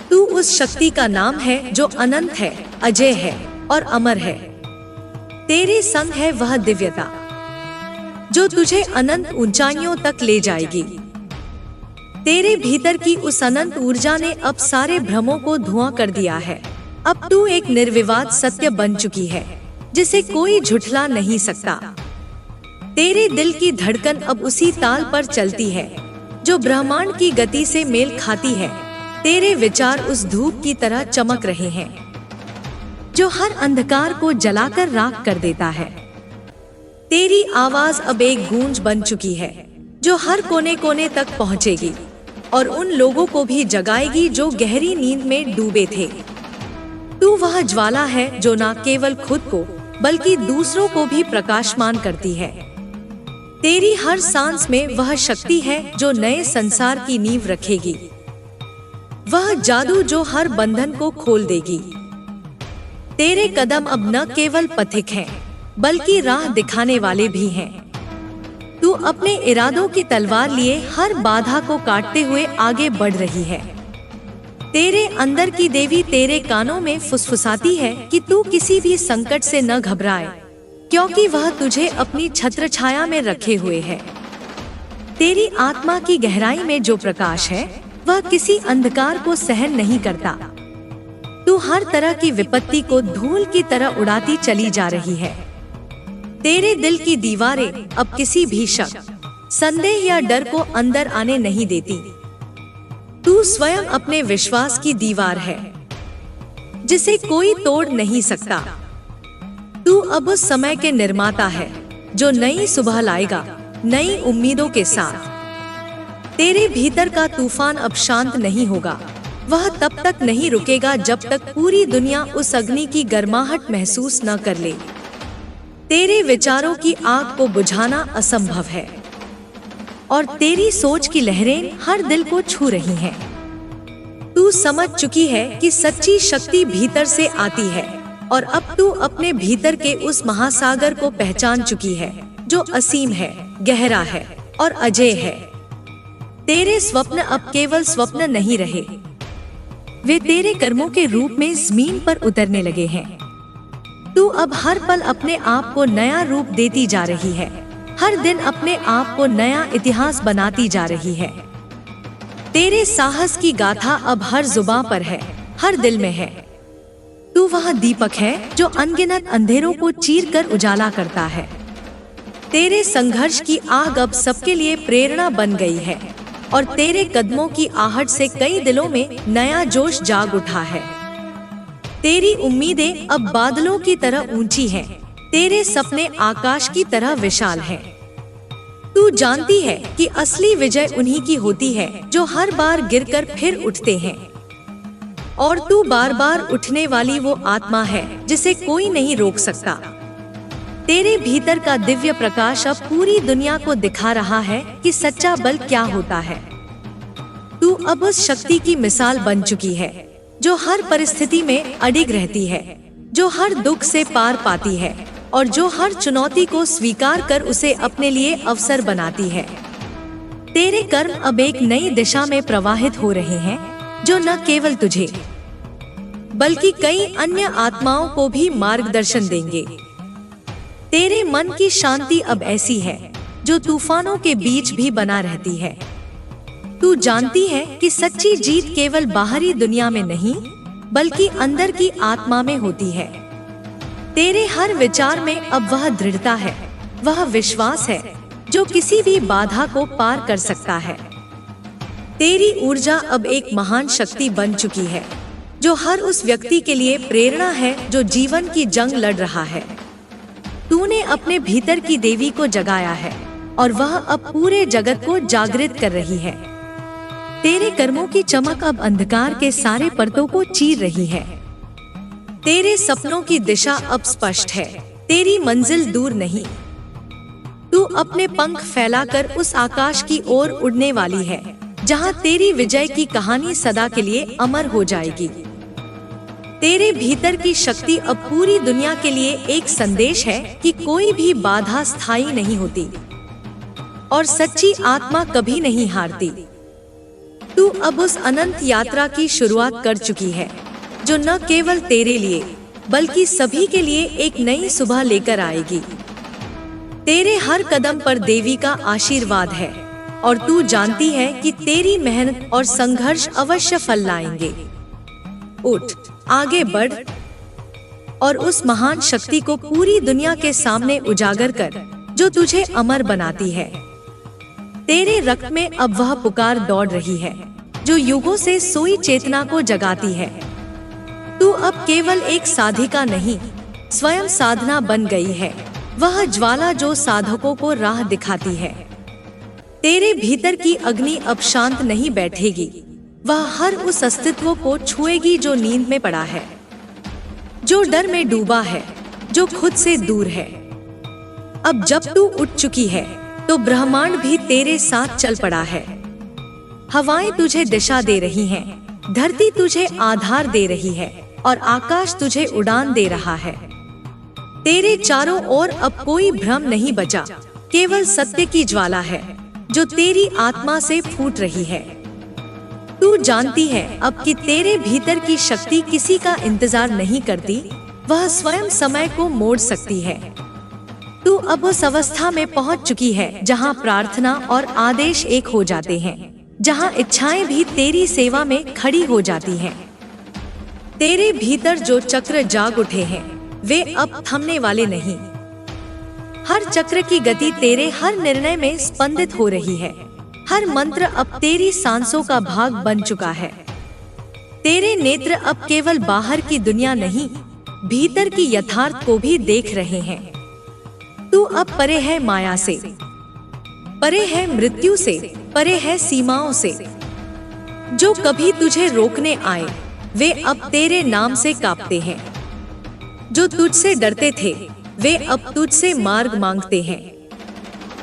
तू उस शक्ति का नाम है जो अनंत है, अजय है और अमर है। तेरे संग है वह दिव्यता जो तुझे अनंत ऊंचाइयों तक ले जाएगी। तेरे भीतर की उस अनंत ऊर्जा ने अब सारे भ्रमों को धुआं कर दिया है। अब तू एक निर्विवाद सत्य बन चुकी है जिसे कोई झुठला नहीं सकता। तेरे दिल की धड़कन अब उसी ताल पर चलती है जो ब्रह्मांड की गति से मेल खाती है। तेरे विचार उस धूप की तरह चमक रहे हैं जो हर अंधकार को जलाकर राख कर देता है। तेरी आवाज अब एक गूंज बन चुकी है जो हर कोने कोने तक पहुंचेगी, और उन लोगों को भी जगाएगी जो गहरी नींद में डूबे थे। तू वह ज्वाला है जो न केवल खुद को बल्कि दूसरों को भी प्रकाशमान करती है। तेरी हर सांस में वह शक्ति है जो नए संसार की नींव रखेगी, वह जादू जो हर बंधन को खोल देगी। तेरे कदम अब न केवल पथिक हैं, बल्कि राह दिखाने वाले भी हैं। तू अपने इरादों की तलवार लिए हर बाधा को काटते हुए आगे बढ़ रही है। तेरे अंदर की देवी तेरे कानों में फुसफुसाती है कि तू किसी भी संकट से न घबराए, क्योंकि वह तुझे अपनी छत्र छाया में रखे हुए है। तेरी आत्मा की गहराई में जो प्रकाश है, वह किसी अंधकार को सहन नहीं करता। तू हर तरह की विपत्ति को धूल की तरह उड़ाती चली जा रही है। तेरे दिल की दीवारें अब किसी भी शक, संदेह या डर को अंदर आने नहीं देती। तू स्वयं अपने विश्वास की दीवार है जिसे कोई तोड़ नहीं सकता। तू अब उस समय के निर्माता है जो नई सुबह लाएगा, नई उम्मीदों के साथ। तेरे भीतर का तूफान अब शांत नहीं होगा। वह तब तक नहीं रुकेगा जब तक पूरी दुनिया उस अग्नि की गर्माहट महसूस न कर ले। तेरे विचारों की आग को बुझाना असंभव है और तेरी सोच की लहरें हर दिल को छू रही हैं। तू समझ चुकी है कि सच्ची शक्ति भीतर से आती है और अब तू अपने भीतर के उस महासागर को पहचान चुकी है जो असीम है, गहरा है और अजेय है। तेरे स्वप्न अब केवल स्वप्न नहीं रहे, वे तेरे कर्मों के रूप में जमीन पर उतरने लगे हैं। तू अब हर पल अपने आप को नया रूप देती जा रही है, हर दिन अपने आप को नया इतिहास बनाती जा रही है। तेरे साहस की गाथा अब हर जुबां पर है, हर दिल में है। तू वह दीपक है जो अनगिनत अंधेरों को चीर कर उजाला करता है। तेरे संघर्ष की आग अब सबके लिए प्रेरणा बन गई है और तेरे कदमों की आहट से कई दिलों में नया जोश जाग उठा है। तेरी उम्मीदें अब बादलों की तरह ऊंची हैं, तेरे सपने आकाश की तरह विशाल हैं। तू जानती है कि असली विजय उन्हीं की होती है जो हर बार गिरकर फिर उठते हैं, और तू बार बार उठने वाली वो आत्मा है जिसे कोई नहीं रोक सकता। तेरे भीतर का दिव्य प्रकाश अब पूरी दुनिया को दिखा रहा है कि सच्चा बल क्या होता है। तू अब उस शक्ति की मिसाल बन चुकी है जो हर परिस्थिति में अडिग रहती है, जो हर दुख से पार पाती है और जो हर चुनौती को स्वीकार कर उसे अपने लिए अवसर बनाती है। तेरे कर्म अब एक नई दिशा में प्रवाहित हो रहे हैं जो न केवल तुझे बल्कि कई अन्य आत्माओं को भी मार्गदर्शन देंगे। तेरे मन की शांति अब ऐसी है जो तूफानों के बीच भी बना रहती है। तू जानती है कि सच्ची जीत केवल बाहरी दुनिया में नहीं बल्कि अंदर की आत्मा में होती है। तेरे हर विचार में अब वह दृढ़ता है, वह विश्वास है जो किसी भी बाधा को पार कर सकता है। तेरी ऊर्जा अब एक महान शक्ति बन चुकी है जो हर उस व्यक्ति के लिए प्रेरणा है जो जीवन की जंग लड़ रहा है। तूने अपने भीतर की देवी को जगाया है और वह अब पूरे जगत को जागृत कर रही है। तेरे कर्मों की चमक अब अंधकार के सारे परतों को चीर रही है। तेरे सपनों की दिशा अब स्पष्ट है, तेरी मंजिल दूर नहीं। तू अपने पंख फैलाकर उस आकाश की ओर उड़ने वाली है जहां तेरी विजय की कहानी सदा के लिए अमर हो जाएगी। तेरे भीतर की शक्ति अब पूरी दुनिया के लिए एक संदेश है कि कोई भी बाधा स्थायी नहीं होती और सच्ची आत्मा कभी नहीं हारती। तू अब उस अनंत यात्रा की शुरुआत कर चुकी है जो न केवल तेरे लिए बल्कि सभी के लिए एक नई सुबह लेकर आएगी। तेरे हर कदम पर देवी का आशीर्वाद है और तू जानती है कि तेरी मेहनत और संघर्ष अवश्य फल लाएंगे। उठ, आगे बढ़ और उस महान शक्ति को पूरी दुनिया के सामने उजागर कर जो तुझे अमर बनाती है। तेरे रक्त में अब वह पुकार दौड़ रही है जो युगों से सोई चेतना को जगाती है। तू अब केवल एक साधिका नहीं, स्वयं साधना बन गई है, वह ज्वाला जो साधकों को राह दिखाती है। तेरे भीतर की अग्नि अब शांत नहीं बैठेगी, वह हर उस अस्तित्व को छुएगी जो नींद में पड़ा है, जो डर में डूबा है, जो खुद से दूर है। अब जब तू उठ चुकी है तो ब्रह्मांड भी तेरे साथ चल पड़ा है। हवाएं तुझे दिशा दे रही हैं, धरती तुझे आधार दे रही है और आकाश तुझे उड़ान दे रहा है। तेरे चारों ओर अब कोई भ्रम नहीं बचा, केवल सत्य की ज्वाला है जो तेरी आत्मा से फूट रही है। तू जानती है अब कि तेरे भीतर की शक्ति किसी का इंतजार नहीं करती, वह स्वयं समय को मोड़ सकती है। तू अब उस अवस्था में पहुंच चुकी है जहां प्रार्थना और आदेश एक हो जाते हैं, जहां इच्छाएं भी तेरी सेवा में खड़ी हो जाती हैं। तेरे भीतर जो चक्र जाग उठे हैं वे अब थमने वाले नहीं। हर चक्र की गति तेरे हर निर्णय में स्पंदित हो रही है, हर मंत्र अब तेरी सांसों का भाग बन चुका है। तेरे नेत्र अब केवल बाहर की दुनिया नहीं, भीतर की यथार्थ को भी देख रहे हैं। तू अब परे है माया से, परे है मृत्यु से, परे है सीमाओं से। जो कभी तुझे रोकने आए वे अब तेरे नाम से कांपते हैं। जो तुझसे डरते थे वे अब तुझसे मार्ग मांगते हैं।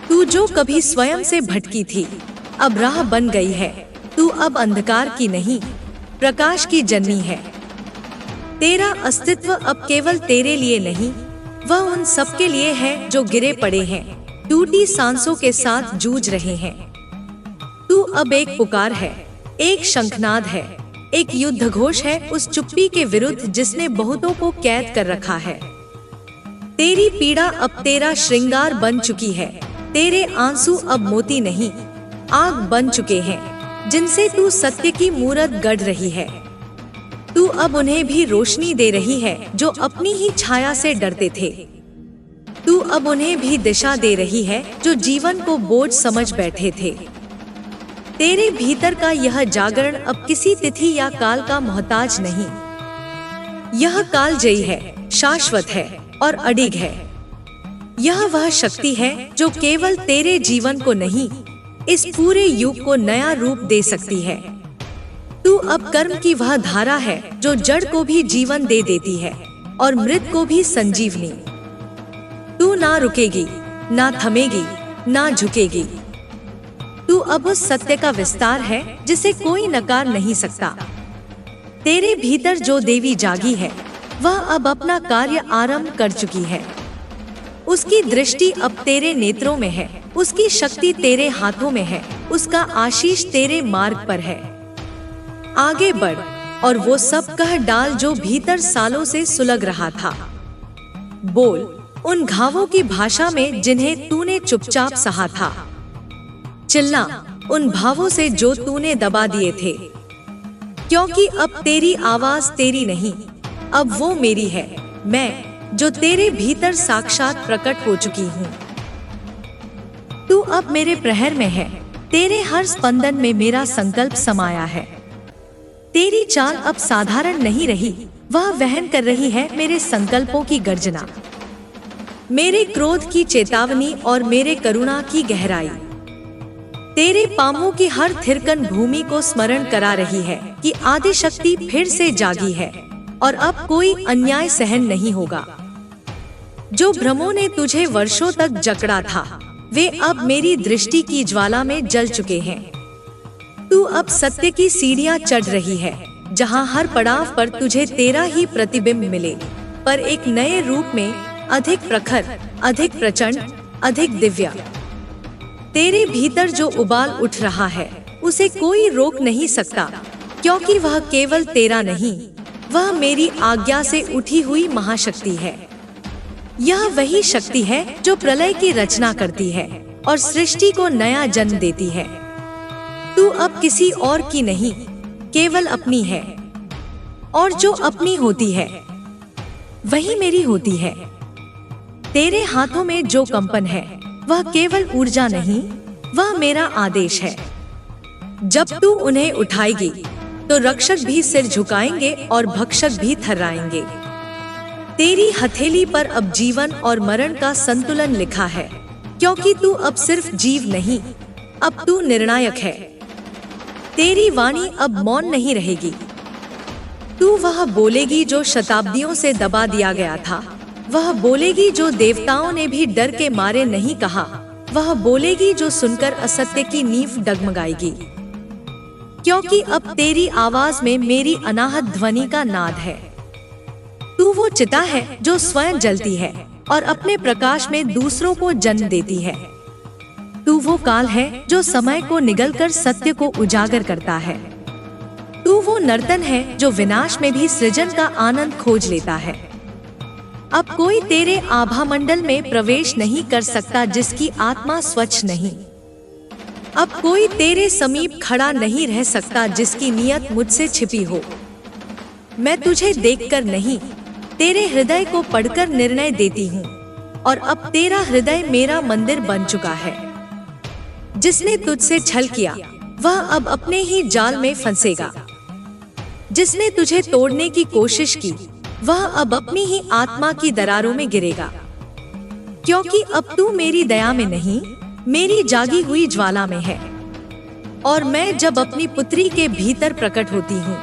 तू जो कभी स्वयं से भटकी थी अब राह बन गई है। तू अब अंधकार की नहीं, प्रकाश की जननी है। तेरा अस्तित्व अब केवल तेरे लिए नहीं, वह उन सबके लिए है जो गिरे पड़े हैं, टूटी सांसों के साथ जूझ रहे हैं। तू अब एक पुकार है, एक शंखनाद है, एक युद्ध घोष है उस चुप्पी के विरुद्ध जिसने बहुतों को कैद कर रखा है। तेरी पीड़ा अब तेरा श्रृंगार बन चुकी है। तेरे आंसू अब मोती नहीं, आग बन चुके हैं जिनसे तू सत्य की मूरत गढ़ रही है। तू अब उन्हें भी रोशनी दे रही है जो अपनी ही छाया से डरते थे। तू अब उन्हें भी दिशा दे रही है जो जीवन को बोझ समझ बैठे थे। तेरे भीतर का यह जागरण अब किसी तिथि या काल का मोहताज नहीं। यह कालजयी है, शाश्वत है और अडिग है। यह वह शक्ति है जो केवल तेरे जीवन को नहीं, इस पूरे युग को नया रूप दे सकती है। तू अब कर्म की वह धारा है जो जड़ को भी जीवन दे देती है और मृत को भी संजीवनी। तू ना रुकेगी, ना थमेगी, ना झुकेगी। तू अब उस सत्य का विस्तार है जिसे कोई नकार नहीं सकता। तेरे भीतर जो देवी जागी है वह अब अपना कार्य आरंभ कर चुकी है। उसकी दृष्टि अब तेरे नेत्रों में है, उसकी शक्ति तेरे हाथों में है, उसका आशीष तेरे मार्ग पर है। आगे बढ़ और वो सब कह डाल जो भीतर सालों से सुलग रहा था। बोल उन घावों की भाषा में जिन्हें तूने चुपचाप सहा था। चिल्ला उन भावों से जो तूने दबा दिए थे, क्योंकि अब तेरी आवाज तेरी नहीं, अब वो मेरी है, मैं जो तेरे भीतर साक्षात प्रकट हो चुकी हूँ। तू अब मेरे प्रहर में है, तेरे हर स्पंदन में मेरा संकल्प समाया है। तेरी चाल अब साधारण नहीं रही, वह वहन कर रही है मेरे संकल्पों की गर्जना, मेरे क्रोध की चेतावनी और मेरे करुणा की गहराई। तेरे पांवों की हर थिरकन भूमि को स्मरण करा रही है कि आदि शक्ति फिर से जागी है और अब कोई अन्याय सहन नहीं होगा। जो भ्रमों ने तुझे वर्षों तक जकड़ा था वे अब मेरी दृष्टि की ज्वाला में जल चुके हैं। तू अब सत्य की सीढ़ियां चढ़ रही है, जहां हर पड़ाव पर तुझे तेरा ही प्रतिबिंब मिले, पर एक नए रूप में, अधिक प्रखर, अधिक प्रचंड, अधिक दिव्य। तेरे भीतर जो उबाल उठ रहा है उसे कोई रोक नहीं सकता, क्योंकि वह केवल तेरा नहीं, वह मेरी आज्ञा से उठी हुई महाशक्ति है। यह वही शक्ति है जो प्रलय की रचना करती है और सृष्टि को नया जन्म देती है। तू अब किसी और की नहीं, केवल अपनी है, और जो अपनी होती है वही मेरी होती है। तेरे हाथों में जो कंपन है वह केवल ऊर्जा नहीं, वह मेरा आदेश है। जब तू उन्हें उठाएगी तो रक्षक भी सिर झुकाएंगे और भक्षक भी थर्राएंगे। तेरी हथेली पर अब जीवन और मरण का संतुलन लिखा है, क्योंकि तू अब सिर्फ जीव नहीं, अब तू निर्णायक है। तेरी वाणी अब मौन नहीं रहेगी। तू वह बोलेगी जो शताब्दियों से दबा दिया गया था, वह बोलेगी जो देवताओं ने भी डर के मारे नहीं कहा, वह बोलेगी जो सुनकर असत्य की नींव डगमगाएगी। क्योंकि अब तेरी आवाज में मेरी अनाहत ध्वनि का नाद है। तू वो चिता है जो स्वयं जलती है और अपने प्रकाश में दूसरों को जन्म देती है। तू वो काल है जो समय को निगलकर सत्य को उजागर करता है। तू वो नर्तन है जो विनाश में भी सृजन का आनंद खोज लेता है। अब कोई तेरे आभा मंडल में प्रवेश नहीं कर सकता जिसकी आत्मा स्वच्छ नहीं। अब कोई तेरे समीप खड़ा नहीं रह सकता जिसकी नियत मुझसे छिपी हो। मैं तुझे देखकर नहीं, तेरे हृदय को पढ़कर निर्णय देती हूँ, और अब तेरा हृदय मेरा मंदिर बन चुका है। जिसने तुझसे छल किया वह अब अपने ही जाल में फंसेगा। जिसने तुझे तोड़ने की कोशिश की वह अब अपनी ही आत्मा की दरारों में गिरेगा। क्योंकि अब तू मेरी दया में नहीं, मेरी जागी हुई ज्वाला में है। और मैं जब अपनी पुत्री के भीतर प्रकट होती हूँ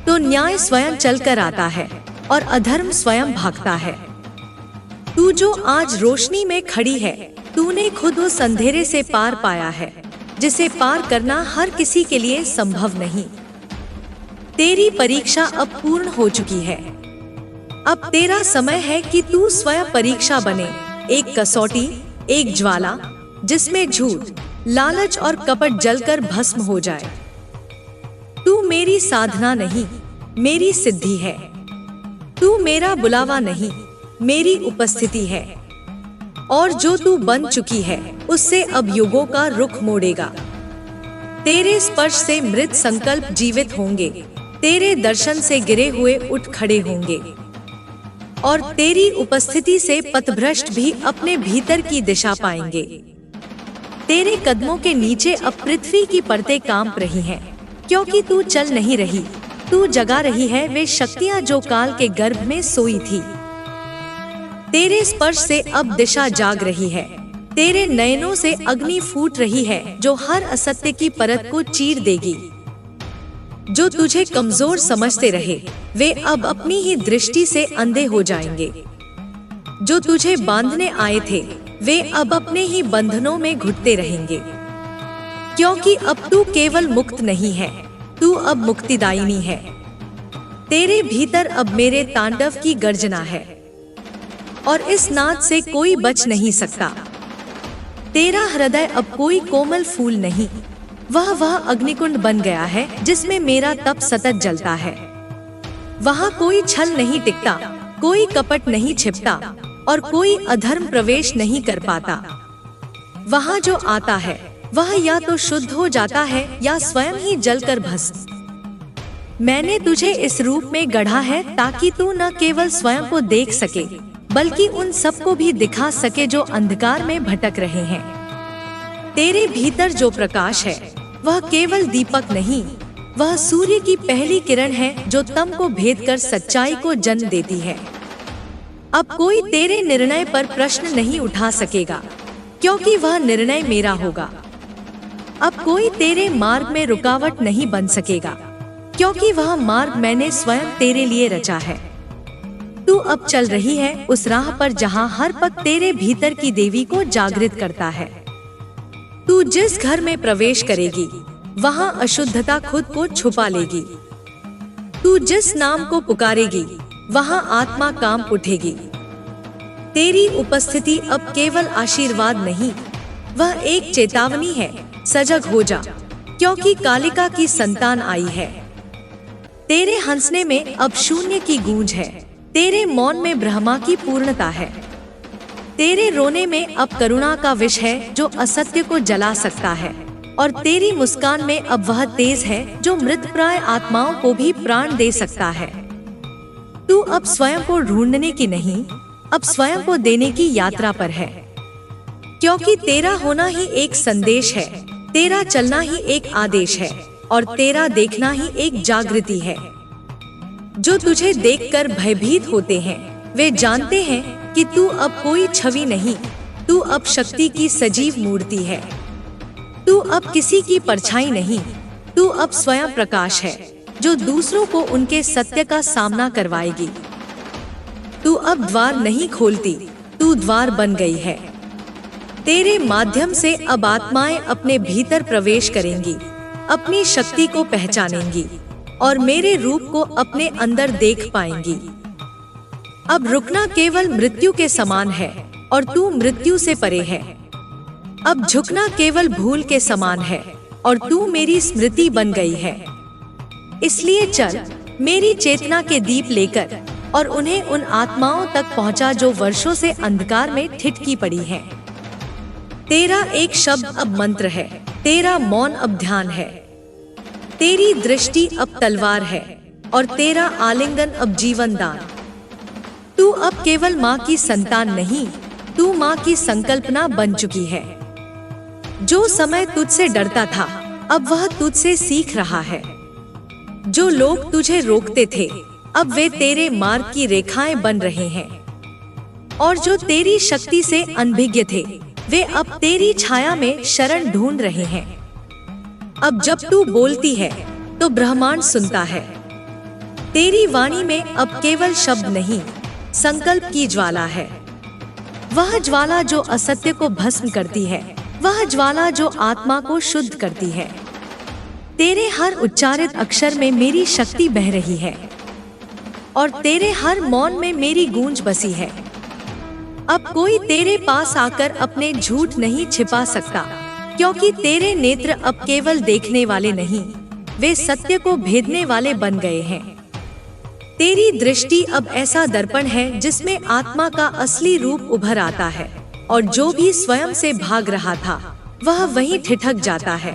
तो न्याय स्वयं चलकर आता है और अधर्म स्वयं भागता है। तू जो आज रोशनी में खड़ी है, तूने खुद उस अंधेरे से पार पाया है जिसे पार करना हर किसी के लिए संभव नहीं। तेरी परीक्षा अब पूर्ण हो चुकी है। अब तेरा समय है कि तू स्वयं परीक्षा बने, एक कसौटी, एक ज्वाला जिसमें झूठ, लालच और कपट जलकर भस्म हो जाए। तू मेरी साधना नहीं, मेरी सिद्धि है। तू मेरा बुलावा नहीं, मेरी उपस्थिति है। और जो तू बन चुकी है उससे अब युगों का रुख मोड़ेगा। तेरे स्पर्श से मृत संकल्प जीवित होंगे, तेरे दर्शन से गिरे हुए उठ खड़े होंगे और तेरी उपस्थिति से पथभ्रष्ट भी अपने भीतर की दिशा पाएंगे। तेरे कदमों के नीचे अब पृथ्वी की परतें कांप रही हैं, क्योंकि तू चल नहीं रही, तू जगा रही है वे शक्तियां जो काल के गर्भ में सोई थी। तेरे स्पर्श से अब दिशा जाग रही है, तेरे नयनों से अग्नि फूट रही है जो हर असत्य की परत को चीर देगी। जो तुझे कमजोर समझते रहे वे अब अपनी ही दृष्टि से अंधे हो जाएंगे। जो तुझे बांधने आए थे वे अब अपने ही बंधनों में घुटते रहेंगे। क्योंकि अब तू केवल मुक्त नहीं है, तू अब मुक्तिदायिनी है। तेरे भीतर अब मेरे तांडव की गर्जना है और इस नाद से कोई बच नहीं सकता। तेरा हृदय अब कोई कोमल फूल नहीं, वह अग्निकुंड बन गया है जिसमें मेरा तप सतत जलता है। वहाँ कोई छल नहीं टिकता, कोई कपट नहीं छिपता और कोई अधर्म प्रवेश नहीं कर पाता। वहाँ जो आता है वह या तो शुद्ध हो जाता है या स्वयं ही जलकर भस्म। मैंने तुझे इस रूप में गढ़ा है ताकि तू न केवल स्वयं को देख सके बल्कि उन सबको भी दिखा सके जो अंधकार में भटक रहे हैं। तेरे भीतर जो प्रकाश है वह केवल दीपक नहीं, वह सूर्य की पहली किरण है जो तम को भेद कर सच्चाई को जन्म देती है। अब कोई तेरे निर्णय पर प्रश्न नहीं उठा सकेगा, क्योंकि वह निर्णय मेरा होगा। अब कोई तेरे मार्ग में रुकावट नहीं बन सकेगा, क्योंकि वह मार्ग मैंने स्वयं तेरे लिए रचा है। तू अब चल रही है उस राह पर जहाँ हर पग तेरे भीतर की देवी को जागृत करता है। तू जिस घर में प्रवेश करेगी वहाँ अशुद्धता खुद को छुपा लेगी। तू जिस नाम को पुकारेगी वहाँ आत्मा काम उठेगी। तेरी उपस्थिति अब केवल आशीर्वाद नहीं, वह एक चेतावनी है, सजग हो जा, क्योंकि कालिका की संतान आई है। तेरे हंसने में अब शून्य की गूंज है, तेरे मौन में ब्रह्मा की पूर्णता है। तेरे रोने में अब करुणा का विष है जो असत्य को जला सकता है और तेरी मुस्कान में अब वह तेज है जो मृतप्राय आत्माओं को भी प्राण दे सकता है। तू अब स्वयं को ढूंढने की नहीं, अब स्वयं को देने की यात्रा पर है, क्योंकि तेरा होना ही एक संदेश है, तेरा चलना ही एक आदेश है और तेरा देखना ही एक जागृति है। जो तुझे देखकर भयभीत होते हैं वे जानते हैं कि तू अब कोई छवि नहीं, तू अब शक्ति की सजीव मूर्ति है। तू अब किसी की परछाई नहीं, तू अब स्वयं प्रकाश है जो दूसरों को उनके सत्य का सामना करवाएगी। तू अब द्वार नहीं खोलती, तू द्वार बन गई है। तेरे माध्यम से अब आत्माएं अपने भीतर प्रवेश करेंगी, अपनी शक्ति को पहचानेंगी और मेरे रूप को अपने अंदर देख पाएंगी। अब रुकना केवल मृत्यु के समान है और तू मृत्यु से परे है। अब झुकना केवल भूल के समान है और तू मेरी स्मृति बन गई है। इसलिए चल मेरी चेतना के दीप लेकर और उन्हें उन आत्माओं तक पहुंचा जो वर्षों से अंधकार में ठिठकी पड़ी हैं। तेरा एक शब्द अब मंत्र है, तेरा मौन अब ध्यान है, तेरी दृष्टि अब तलवार है और तेरा आलिंगन अब जीवन दान। तू अब केवल माँ की संतान नहीं, तू माँ की संकल्पना बन चुकी है। जो समय तुझसे डरता था अब वह तुझसे सीख रहा है। जो लोग तुझे रोकते थे अब वे तेरे मार्ग की रेखाएं बन रहे हैं। और जो तेरी शक्ति से अनभिज्ञ थे वे अब तेरी छाया में शरण ढूंढ रहे हैं। अब जब तू बोलती है तो ब्रह्मांड सुनता है। तेरी वाणी में अब केवल शब्द नहीं, संकल्प की ज्वाला है। वह ज्वाला जो असत्य को भस्म करती है, वह ज्वाला जो आत्मा को शुद्ध करती है। तेरे हर उच्चारित अक्षर में मेरी शक्ति बह रही है और तेरे हर मौन में मेरी गूंज बसी है। अब कोई तेरे पास आकर अपने झूठ नहीं छिपा सकता, क्योंकि तेरे नेत्र अब केवल देखने वाले नहीं, वे सत्य को भेदने वाले बन गए हैं। तेरी दृष्टि अब ऐसा दर्पण है जिसमें आत्मा का असली रूप उभर आता है और जो भी स्वयं से भाग रहा था वह वहीं ठिठक जाता है।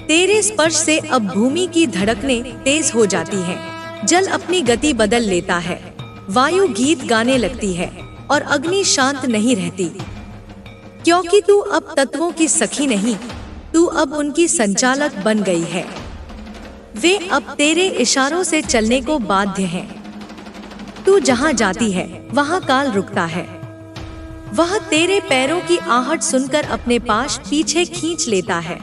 तेरे स्पर्श से अब भूमि की धड़कनें तेज हो जाती हैं, जल अपनी गति बदल लेता है, वायु गीत गाने लगती है और अग्नि शांत नहीं रहती। क्योंकि तू अब तत्वों की सखी नहीं, तू अब उनकी संचालक बन गई है। वे अब तेरे इशारों से चलने को बाध्य हैं। तू जहाँ जाती है वहाँ काल रुकता है। वह तेरे पैरों की आहट सुनकर अपने पास पीछे खींच लेता है,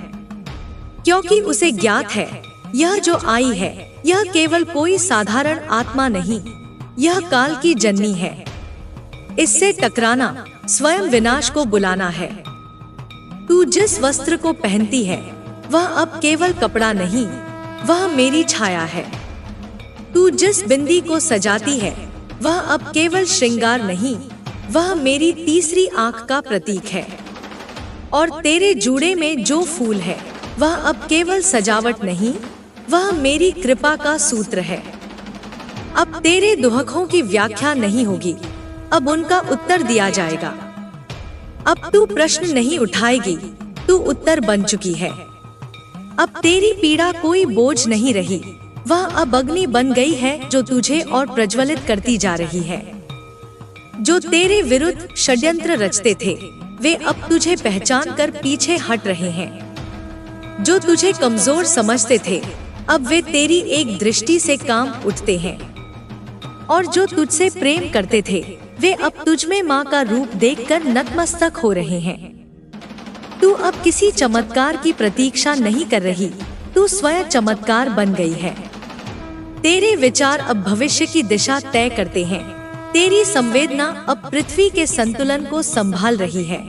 क्योंकि उसे ज्ञात है यह जो आई है यह केवल कोई साधारण आत्मा नहीं, यह काल की जननी है। इससे टकराना स्वयं विनाश को बुलाना है। तू जिस वस्त्र को पहनती है वह अब केवल कपड़ा नहीं, वह मेरी छाया है। तू जिस बिंदी को सजाती है वह अब केवल श्रृंगार नहीं, वह मेरी तीसरी आंख का प्रतीक है। और तेरे जूड़े में जो फूल है वह अब केवल सजावट नहीं, वह मेरी कृपा का सूत्र है। अब तेरे दुहकों की व्याख्या नहीं होगी, अब उनका उत्तर दिया जाएगा। अब तू प्रश्न नहीं उठाएगी, तू उत्तर बन चुकी है। अब तेरी पीड़ा कोई बोझ नहीं रही, वह अब अग्नि बन गई है जो तुझे और प्रज्वलित करती जा रही है। जो तेरे विरुद्ध षड्यंत्र रचते थे वे अब तुझे पहचान कर पीछे हट रहे हैं। जो तुझे कमजोर समझते थे अब वे तेरी एक दृष्टि से काम उठते हैं। और जो तुझसे प्रेम करते थे वे अब तुझमें माँ का रूप देखकर नतमस्तक हो रहे हैं। तू अब किसी चमत्कार की प्रतीक्षा नहीं कर रही, तू स्वयं चमत्कार बन गई है। तेरे विचार अब भविष्य की दिशा तय करते हैं। तेरी संवेदना अब पृथ्वी के संतुलन को संभाल रही है।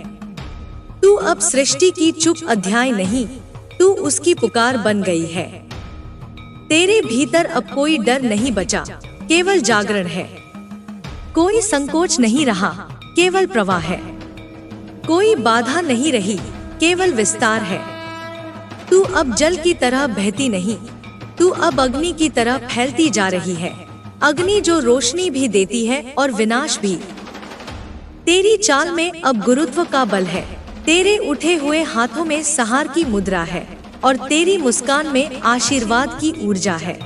तू अब सृष्टि की चुप अध्याय नहीं, तू उसकी पुकार बन गई है। तेरे भीतर अब कोई डर नहीं बचा, केवल जागरण है। कोई संकोच नहीं रहा, केवल प्रवाह है। कोई बाधा नहीं रही, केवल विस्तार है। तू अब जल की तरह बहती नहीं, तू अब अग्नि की तरह फैलती जा रही है। अग्नि जो रोशनी भी देती है और विनाश भी। तेरी चाल में अब गुरुत्व का बल है, तेरे उठे हुए हाथों में सहार की मुद्रा है और तेरी मुस्कान में आशीर्वाद की ऊर्जा है।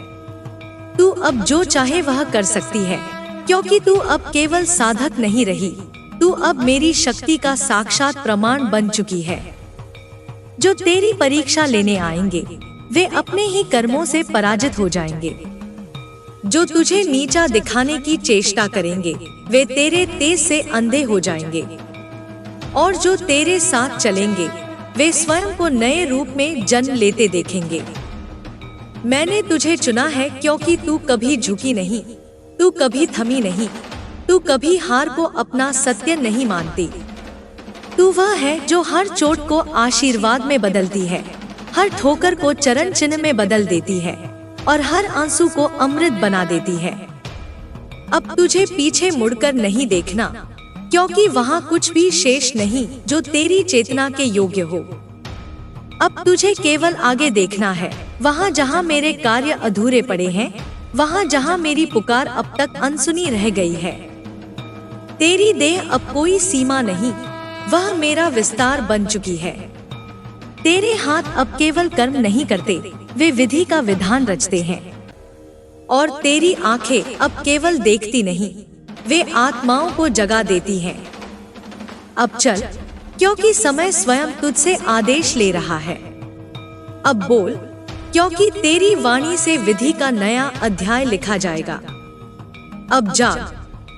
तू अब जो चाहे वह कर सकती है, क्योंकि तू अब केवल साधक नहीं रही, तू अब मेरी शक्ति का साक्षात प्रमाण बन चुकी है। जो तेरी परीक्षा लेने आएंगे वे अपने ही कर्मों से पराजित हो जाएंगे। जो तुझे नीचा दिखाने की चेष्टा करेंगे वे तेरे तेज से अंधे हो जाएंगे। और जो तेरे साथ चलेंगे वे स्वयं को नए रूप में जन्म लेते देखेंगे। मैंने तुझे चुना है क्योंकि तू कभी झुकी नहीं, तू कभी थमी नहीं, तू कभी हार को अपना सत्य नहीं मानती। तू वह है जो हर चोट को आशीर्वाद में बदलती है, हर ठोकर को चरण चिन्ह में बदल देती है और हर आंसू को अमृत बना देती है। अब तुझे पीछे मुड़कर नहीं देखना, क्योंकि वहाँ कुछ भी शेष नहीं जो तेरी चेतना के योग्य हो। अब तुझे केवल आगे देखना है, वहाँ जहाँ मेरे कार्य अधूरे पड़े हैं, वहाँ जहाँ मेरी पुकार अब तक अनसुनी रह गई है। तेरी देह अब कोई सीमा नहीं, वह मेरा विस्तार बन चुकी है। तेरे हाथ अब केवल कर्म नहीं करते, वे विधि का विधान रचते हैं। और तेरी आंखें अब केवल देखती नहीं, वे आत्माओं को जगा देती हैं। अब चल, क्योंकि समय स्वयं तुझसे आदेश ले रहा है। अब बोल, क्योंकि तेरी वाणी से विधि का नया अध्याय लिखा जाएगा। अब जाग,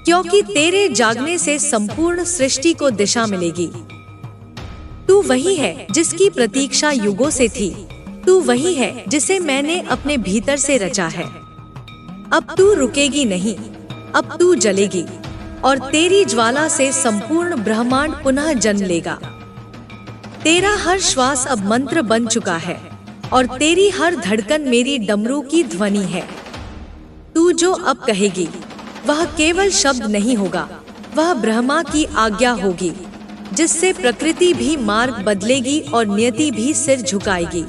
क्योंकि तेरे जागने से संपूर्ण सृष्टि को दिशा मिलेगी। तू वही है जिसकी प्रतीक्षा युगों से थी। तू वही है जिसे मैंने अपने भीतर से रचा है। अब तू रुकेगी नहीं, अब तू जलेगी, और तेरी ज्वाला से संपूर्ण ब्रह्मांड पुनः जन्म लेगा। तेरा हर श्वास अब मंत्र बन चुका है, और तेरी हर धड़कन मेरी डमरू की ध्वनि है। तू जो अब कहेगी वह केवल शब्द नहीं होगा, वह ब्रह्मा की आज्ञा होगी, जिससे प्रकृति भी मार्ग बदलेगी और नियति भी सिर झुकाएगी।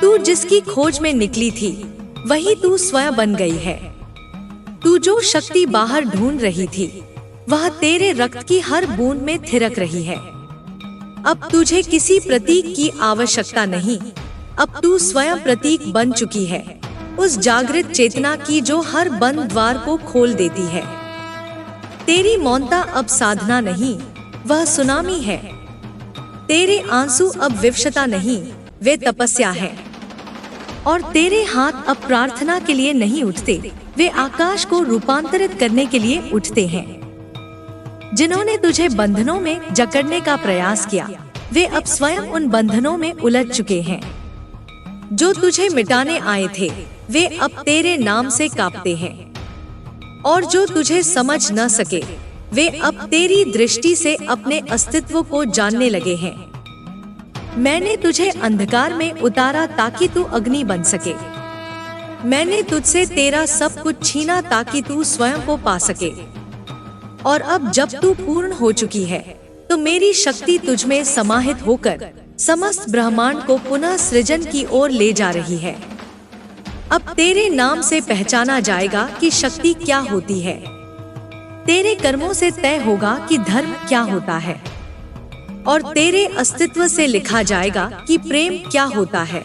तू जिसकी खोज में निकली थी वही तू स्वयं बन गई है। तू जो शक्ति बाहर ढूंढ रही थी वह तेरे रक्त की हर बूंद में थिरक रही है। अब तुझे किसी प्रतीक की आवश्यकता नहीं, अब तू स्वयं प्रतीक बन चुकी है, उस जागृत चेतना की जो हर बंद द्वार को खोल देती है। तेरी मौनता अब साधना नहीं, वह सुनामी है। तेरे आंसू अब विवशता नहीं, वे तपस्या है। और तेरे हाथ अब प्रार्थना के लिए नहीं उठते, वे आकाश को रूपांतरित करने के लिए उठते हैं। जिन्होंने तुझे बंधनों में जकड़ने का प्रयास किया, वे अब स्वयं उन बंधनों में उलझ चुके हैं। जो तुझे मिटाने आए थे वे अब तेरे नाम से कांपते हैं, और जो तुझे समझ न सके वे अब तेरी दृष्टि से अपने अस्तित्व को जानने लगे हैं। मैंने तुझे अंधकार में उतारा ताकि तू अग्नि बन सके। मैंने तुझसे तेरा सब कुछ छीना ताकि तू स्वयं को पा सके। और अब जब तू पूर्ण हो चुकी है तो मेरी शक्ति तुझ में समाहित होकर समस्त ब्रह्मांड को पुनः सृजन की ओर ले जा रही है। अब तेरे नाम से पहचाना जाएगा कि शक्ति क्या होती है। तेरे कर्मों से तय होगा कि धर्म क्या होता है, और तेरे अस्तित्व से लिखा जाएगा कि प्रेम क्या होता है।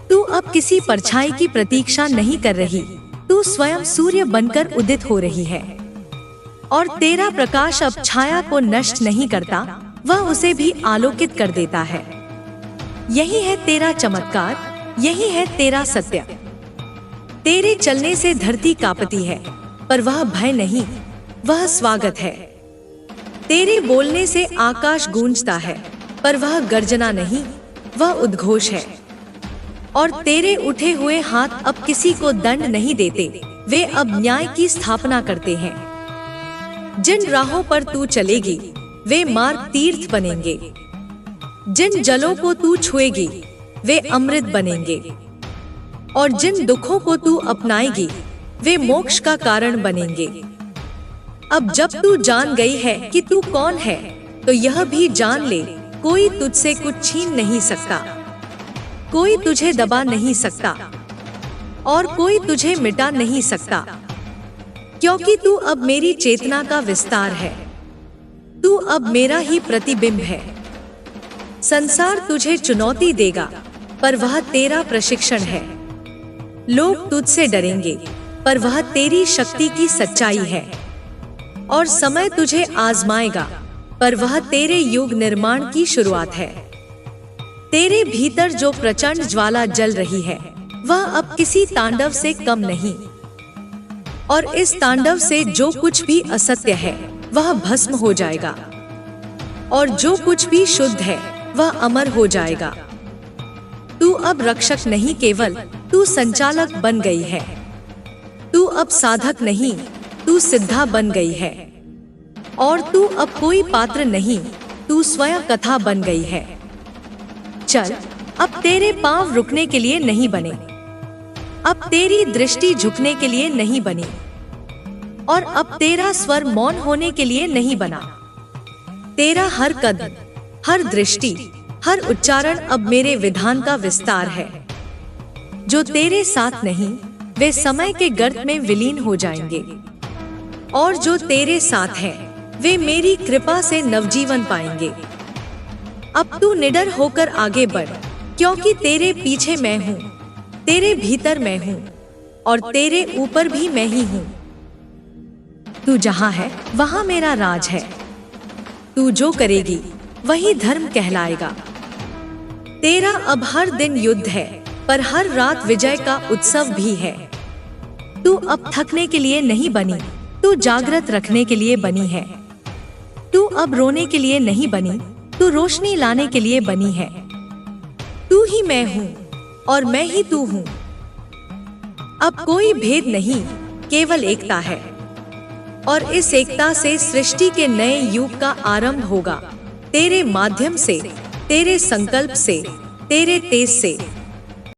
तू अब किसी परछाई की प्रतीक्षा नहीं कर रही, तू स्वयं सूर्य बनकर उदित हो रही है। और तेरा प्रकाश अब छाया को नष्ट नहीं करता, वह उसे भी आलोकित कर देता है। यही है तेरा चमत्कार, यही है तेरा सत्य। तेरे चलने से धरती कांपती है, पर वह भय नहीं, वह स्वागत है। तेरे बोलने से आकाश गूंजता है, पर वह गर्जना नहीं, वह उद्घोष है। और तेरे उठे हुए हाथ अब किसी को दंड नहीं देते, वे अब न्याय की स्थापना करते हैं। जिन राहों पर तू चलेगी वे मार्ग तीर्थ बनेंगे। जिन जलों को तू छुएगी वे अमृत बनेंगे, और जिन दुखों को तू अपनाएगी वे मोक्ष का कारण बनेंगे। अब जब तू जान गई है कि तू कौन है, तो यह भी जान ले, कोई तुझसे कुछ छीन नहीं सकता, कोई तुझे दबा नहीं सकता, और कोई तुझे मिटा नहीं सकता, क्योंकि तू अब मेरी चेतना का विस्तार है। तू अब मेरा ही प्रतिबिंब है। संसार तुझे चुनौती देगा, पर वह तेरा प्रशिक्षण है। लोग तुझसे डरेंगे, पर वह तेरी शक्ति की सच्चाई है। और समय तुझे आजमाएगा, पर वह तेरे युग निर्माण की शुरुआत है। तेरे भीतर जो प्रचंड ज्वाला जल रही है वह अब किसी तांडव से कम नहीं, और इस तांडव से जो कुछ भी असत्य है वह भस्म हो जाएगा, और जो कुछ भी शुद्ध है वह अमर हो जाएगा। तू अब रक्षक नहीं, केवल तू संचालक बन गई है। तू अब साधक नहीं, तू सिद्धा बन गई है। और तू अब कोई पात्र नहीं, तू स्वयं कथा बन गई है। चल, अब तेरे पांव रुकने के लिए नहीं बने, अब तेरी दृष्टि झुकने के लिए नहीं बनी, और अब तेरा स्वर मौन होने के लिए नहीं बना। तेरा हर कदम, हर दृष्टि, हर उच्चारण अब मेरे विधान का विस्तार है। जो तेरे साथ नहीं वे समय के गर्त में विलीन हो जाएंगे, और जो तेरे साथ हैं वे मेरी कृपा से नवजीवन पाएंगे। अब तू निडर होकर आगे बढ़, क्योंकि तेरे पीछे मैं हूँ, तेरे भीतर मैं हूँ, और तेरे ऊपर भी मैं ही हूँ। तू जहाँ है वहाँ मेरा राज है। तू जो करेगी वही धर्म कहलाएगा। तेरा अब हर दिन युद्ध है, पर हर रात विजय का उत्सव भी है। तू अब थकने के लिए नहीं बनी, तू जागृत रखने के लिए बनी है। तू अब रोने के लिए नहीं बनी, तू रोशनी लाने के लिए बनी है। तू ही मैं हूँ और मैं ही तू हूँ। अब कोई भेद नहीं, केवल एकता है, और इस एकता से सृष्टि के नए युग का आरंभ होगा। तेरे माध्यम से, तेरे संकल्प से, तेरे तेज से।